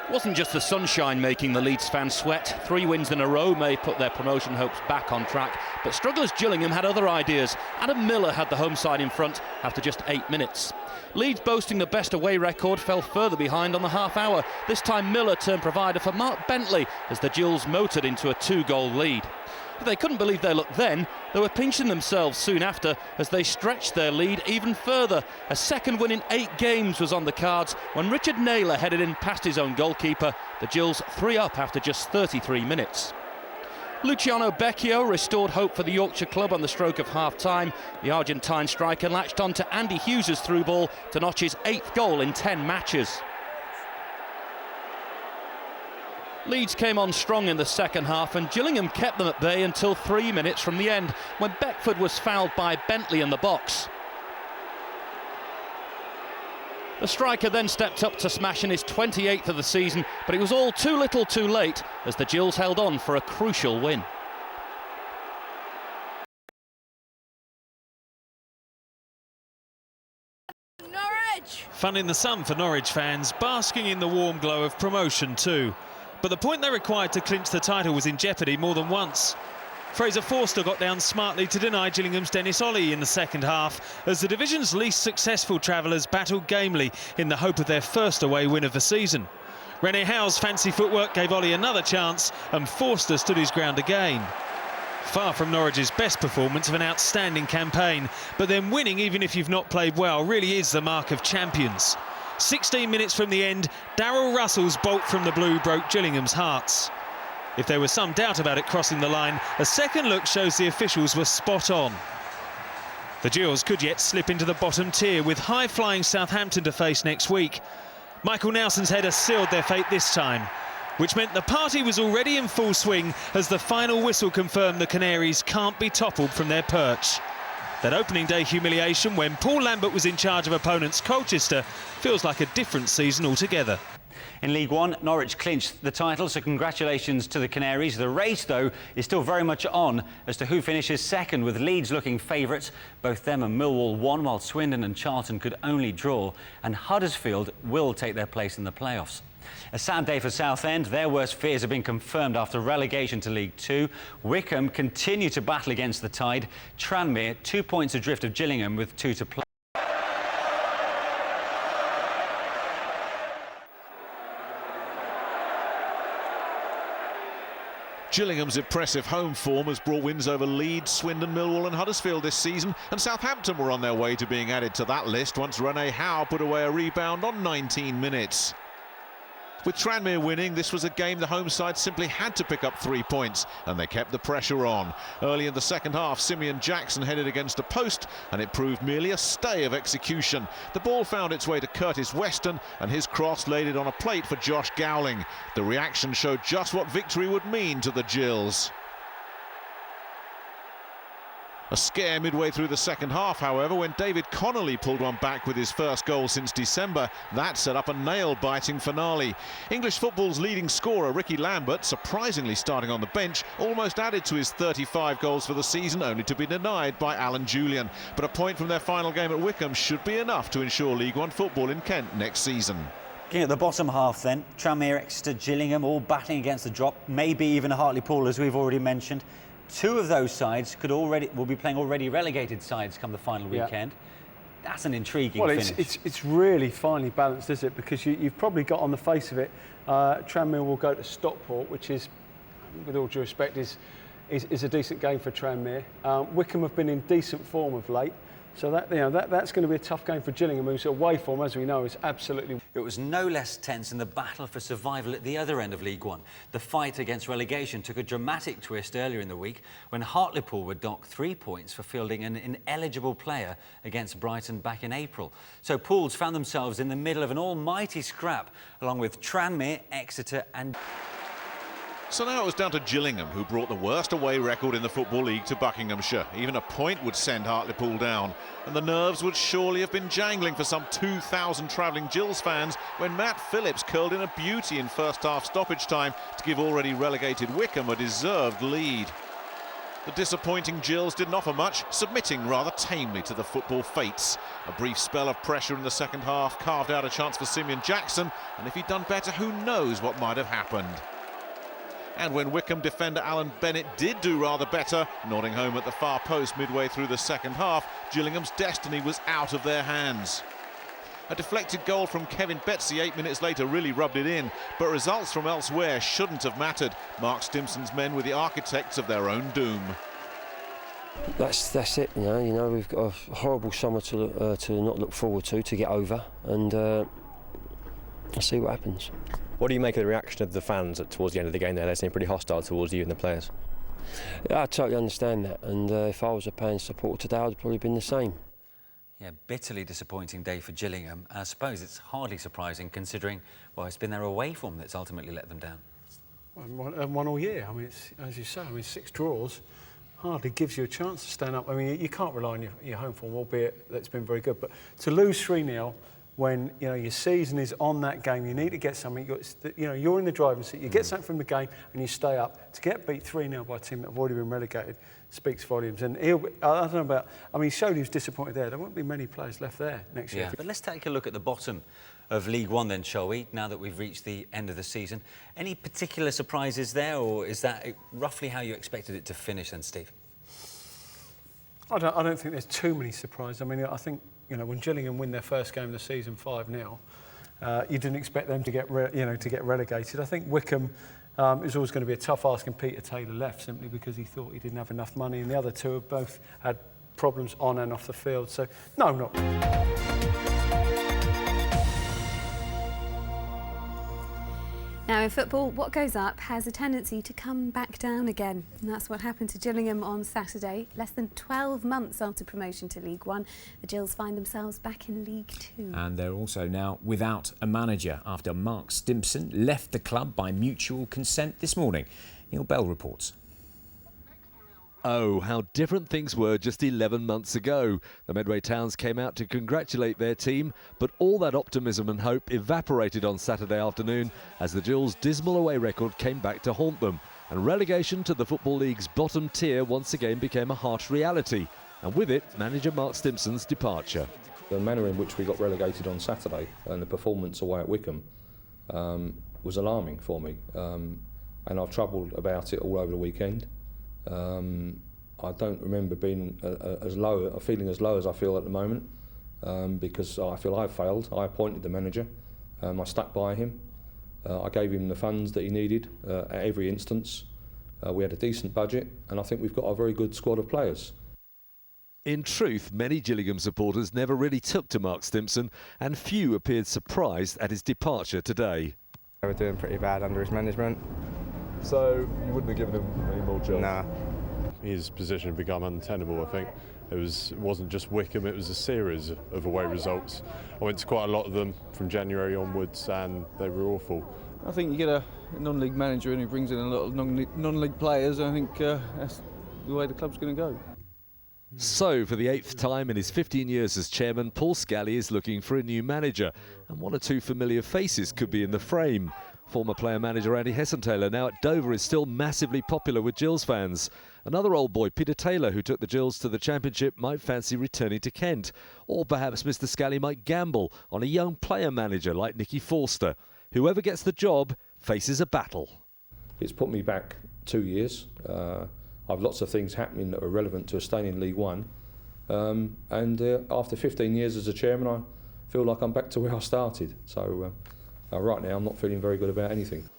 It wasn't just the sunshine making the Leeds fans sweat. 3 wins in a row may put their promotion hopes back on track, but strugglers Gillingham had other ideas. Adam Miller had the home side in front after just 8 minutes. Leeds, boasting the best away record, fell further behind on the half hour. This time Miller turned provider for Mark Bentley as the Gills motored into a 2-goal lead. But they couldn't believe their luck then. They were pinching themselves soon after as they stretched their lead even further. A second win in 8 games was on the cards when Richard Naylor headed in past his own goalkeeper. The Gills 3 up after just 33 minutes. Luciano Becchio restored hope for the Yorkshire club on the stroke of half-time. The Argentine striker latched on to Andy Hughes' through ball to notch his 8th goal in 10 matches. Leeds came on strong in the second half and Gillingham kept them at bay until 3 minutes from the end when Beckford was fouled by Bentley in the box. The striker then stepped up to smash in his 28th of the season, but it was all too little too late as the Gills held on for a crucial win. Norwich! Fun in the sun for Norwich fans, basking in the warm glow of promotion too. But the point they required to clinch the title was in jeopardy more than once. Fraser Forster got down smartly to deny Gillingham's Dennis Ollie in the second half as the division's least successful travellers battled gamely in the hope of their first away win of the season. Rene Howe's fancy footwork gave Ollie another chance and Forster stood his ground again. Far from Norwich's best performance of an outstanding campaign, but then winning even if you've not played well really is the mark of champions. 16 minutes from the end, Darryl Russell's bolt from the blue broke Gillingham's hearts. If there was some doubt about it crossing the line, a second look shows the officials were spot on. The Gills could yet slip into the bottom tier with high-flying Southampton to face next week. Michael Nelson's header sealed their fate this time, which meant the party was already in full swing as the final whistle confirmed the Canaries can't be toppled from their perch. That opening day humiliation when Paul Lambert was in charge of opponents Colchester feels like a different season altogether. In League One, Norwich clinched the title, so congratulations to the Canaries. The race, though, is still very much on as to who finishes second, with Leeds looking favourites. Both them and Millwall won, while Swindon and Charlton could only draw, and Huddersfield will take their place in the playoffs. A sad day for Southend. Their worst fears have been confirmed after relegation to League Two. Wycombe continue to battle against the tide. Tranmere 2 points adrift of Gillingham with 2 to play. Gillingham's impressive home form has brought wins over Leeds, Swindon, Millwall and Huddersfield this season, and Southampton were on their way to being added to that list once Rene Howe put away a rebound on 19 minutes. With Tranmere winning, this was a game the home side simply had to pick up 3 points, and they kept the pressure on. Early in the second half, Simeon Jackson headed against a post, and it proved merely a stay of execution. The ball found its way to Curtis Weston, and his cross laid it on a plate for Josh Gowling. The reaction showed just what victory would mean to the Gills. A scare midway through the second half, however, when David Connolly pulled one back with his first goal since December. That set up a nail-biting finale. English football's leading scorer, Ricky Lambert, surprisingly starting on the bench, almost added to his 35 goals for the season, only to be denied by Alan Julian. But a point from their final game at Wycombe should be enough to ensure League One football in Kent next season. Looking at the bottom half then, Tranmere, Exeter, Gillingham all battling against the drop, maybe even a Hartlepool, as we've already mentioned. 2 of those sides will be playing already relegated sides come the final weekend. That's an intriguing well, finish. it's really finely balanced, is it? Because you've probably got on the face of it, Tranmere will go to Stockport, which is, with all due respect, is a decent game for Tranmere. Wickham have been in decent form of late. So that's going to be a tough game for Gillingham, whose away form, as we know, is absolutely... It was no less tense in the battle for survival at the other end of League One. The fight against relegation took a dramatic twist earlier in the week when Hartlepool were docked 3 points for fielding an ineligible player against Brighton back in April. So Pools found themselves in the middle of an almighty scrap, along with Tranmere, Exeter and... So now it was down to Gillingham, who brought the worst away record in the Football League to Buckinghamshire. Even a point would send Hartlepool down, and the nerves would surely have been jangling for some 2,000 travelling Gills fans when Matt Phillips curled in a beauty in first-half stoppage time to give already relegated Wickham a deserved lead. The disappointing Gills didn't offer much, submitting rather tamely to the football fates. A brief spell of pressure in the second half carved out a chance for Simeon Jackson, and if he'd done better, who knows what might have happened. And when Wickham defender Alan Bennett did do rather better, nodding home at the far post midway through the second half, Gillingham's destiny was out of their hands. A deflected goal from Kevin Betsy 8 minutes later really rubbed it in, but results from elsewhere shouldn't have mattered. Mark Stimpson's men were the architects of their own doom. That's it, you know, we've got a horrible summer to not look forward to get over, and I'll see what happens. What do you make of the reaction of the fans towards the end of the game there? They seem pretty hostile towards you and the players. Yeah, I totally understand that, and if I was a paying supporter today, I'd probably been the same. Yeah, bitterly disappointing day for Gillingham. I suppose it's hardly surprising considering, well, it's been their away form that's ultimately let them down. Well, won all year. I mean, it's, as you say, 6 draws hardly gives you a chance to stand up. I mean, you can't rely on your home form, albeit that's been very good. But to lose 3-0 when your season is on that game, you need to get something. You're in the driving seat. You get something from the game and you stay up. To get beat 3-0 by a team that have already been relegated speaks volumes. And I don't know about. I mean, he showed he was disappointed there. There won't be many players left there next year. But let's take a look at the bottom of League One then, shall we? Now that we've reached the end of the season, any particular surprises there, or is that roughly how you expected it to finish then, Steve? I don't think there's too many surprises. I mean, I think. When Gillingham win their first game of the season 5-0, you didn't expect them to get relegated. I think Wickham is always going to be a tough ask, and Peter Taylor left simply because he thought he didn't have enough money, and the other two have both had problems on and off the field. So, no, not. Now in football, what goes up has a tendency to come back down again. And that's what happened to Gillingham on Saturday. Less than 12 months after promotion to League One, the Gills find themselves back in League Two. And they're also now without a manager after Mark Stimpson left the club by mutual consent this morning. Neil Bell reports. Oh, how different things were just 11 months ago. The Medway Towns came out to congratulate their team, but all that optimism and hope evaporated on Saturday afternoon as the Gills' dismal away record came back to haunt them, and relegation to the Football League's bottom tier once again became a harsh reality, and with it, manager Mark Stimpson's departure. The manner in which we got relegated on Saturday and the performance away at Wickham was alarming for me, and I've troubled about it all over the weekend. I don't remember being feeling as low as I feel at the moment, because I feel I've failed. I appointed the manager, I stuck by him, I gave him the funds that he needed at every instance. We had a decent budget, and I think we've got a very good squad of players. In truth, many Gillingham supporters never really took to Mark Stimpson, and few appeared surprised at his departure today. They were doing pretty bad under his management. So you wouldn't have given him any more jobs? Nah. His position had become untenable, I think. It wasn't just Wickham, it was a series of away results. I went to quite a lot of them from January onwards and they were awful. I think you get a non-league manager and he brings in a lot of non-league players. I think that's the way the club's going to go. So, for the 8th time in his 15 years as chairman, Paul Scally is looking for a new manager, and one or two familiar faces could be in the frame. Former player-manager Andy Hessenthaler, now at Dover, is still massively popular with Gills fans. Another old boy, Peter Taylor, who took the Gills to the Championship, might fancy returning to Kent. Or perhaps Mr Scally might gamble on a young player-manager like Nicky Forster. Whoever gets the job faces a battle. It's put me back 2 years. I've lots of things happening that are relevant to staying in League One. After 15 years as a chairman, I feel like I'm back to where I started. So right now I'm not feeling very good about anything.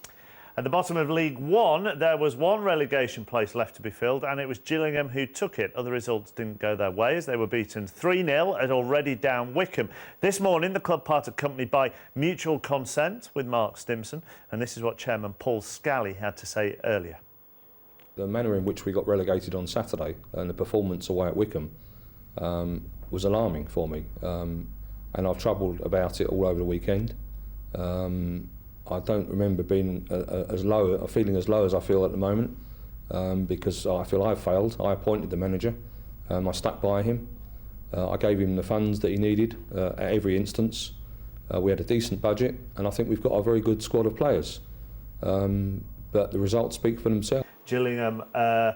At the bottom of League One, there was one relegation place left to be filled, and it was Gillingham who took it. Other results didn't go their way as they were beaten 3-0 at already down Wycombe. This morning, the club parted company by mutual consent with Mark Stimson, and this is what Chairman Paul Scally had to say earlier. The manner in which we got relegated on Saturday and the performance away at Wycombe was alarming for me, and I've troubled about it all over the weekend. I don't remember being feeling as low as I feel at the moment, because I feel I've failed. I appointed the manager, I stuck by him, I gave him the funds that he needed at every instance. We had a decent budget, and I think we've got a very good squad of players. But the results speak for themselves. Gillingham, the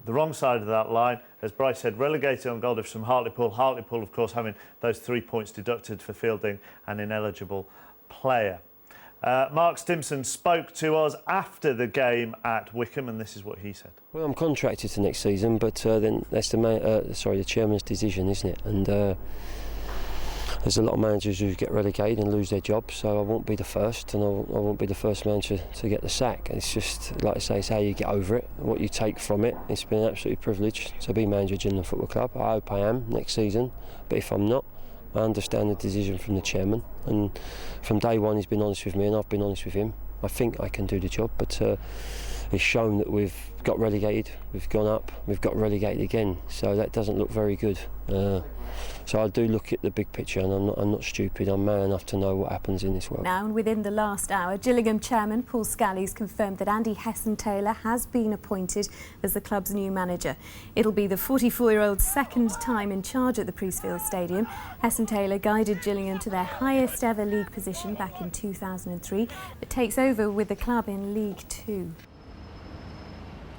wrong side of that line, as Bryce said, relegated on goal difference from Hartlepool. Hartlepool, of course, having those 3 points deducted for fielding an ineligible player. Mark Stimson spoke to us after the game at Wycombe, and this is what he said. Well, I'm contracted to next season, but then that's the chairman's decision, isn't it? And there's a lot of managers who get relegated and lose their jobs, so I won't be the first, and I won't be the first manager to get the sack. It's just, like I say, it's how you get over it, what you take from it. It's been an absolute privilege to be manager of Gillingham Football Club. I hope I am next season, but if I'm not, I understand the decision from the chairman, and from day one he's been honest with me and I've been honest with him. I think I can do the job, but it's shown that we've got relegated, we've gone up, we've got relegated again, so that doesn't look very good. So I do look at the big picture, and I'm not stupid. I'm man enough to know what happens in this world. Now, and within the last hour, Gillingham chairman Paul Scally's confirmed that Andy Hesson-Taylor has been appointed as the club's new manager. It'll be the 44-year-old's second time in charge at the Priestfield Stadium. Hesson-Taylor guided Gillingham to their highest ever league position back in 2003, but takes over with the club in League Two.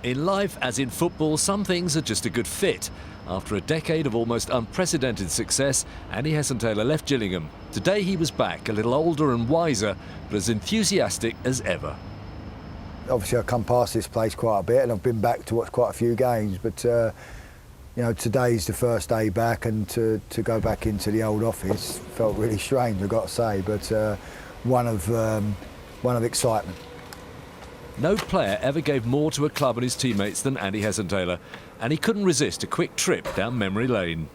In life, as in football, some things are just a good fit. After a decade of almost unprecedented success, Andy Hesson-Taylor left Gillingham. Today he was back, a little older and wiser, but as enthusiastic as ever. Obviously I come past this place quite a bit, and I've been back to watch quite a few games, but you know, today's the first day back, and to go back into the old office felt really strange, I've got to say, but one of excitement. No player ever gave more to a club and his teammates than Andy Hesson-Taylor, and he couldn't resist a quick trip down memory lane.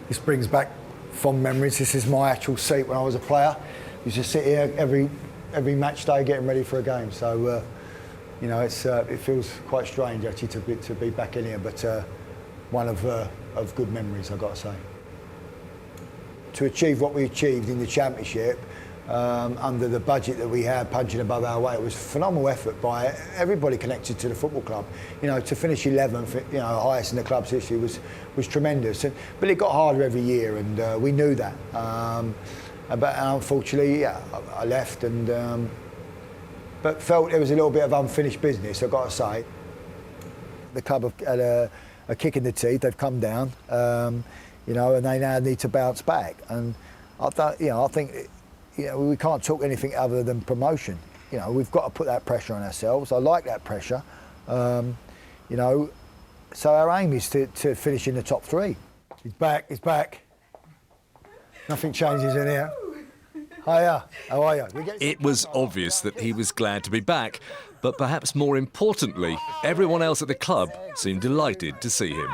This brings back fond memories. This is my actual seat when I was a player. I used to sit here every match day getting ready for a game. So, you know, it feels quite strange actually to be back in here, but one of good memories, I've got to say. To achieve what we achieved in the Championship, under the budget that we had, punching above our weight, it was a phenomenal effort by everybody connected to the football club. You know, to finish 11th, you know, highest in the club's history was tremendous. But it got harder every year, and we knew that. But unfortunately, yeah, I left, and but felt there was a little bit of unfinished business, I've got to say. The club have had a kick in the teeth. They've come down, you know, and they now need to bounce back. And I think. You know, we can't talk anything other than promotion. You know, we've got to put that pressure on ourselves. I like that pressure. You know, so our aim is to finish in the top three. He's back, he's back. Nothing changes in here. Hiya, how are you? It was obvious that he was glad to be back, but perhaps more importantly, everyone else at the club seemed delighted to see him.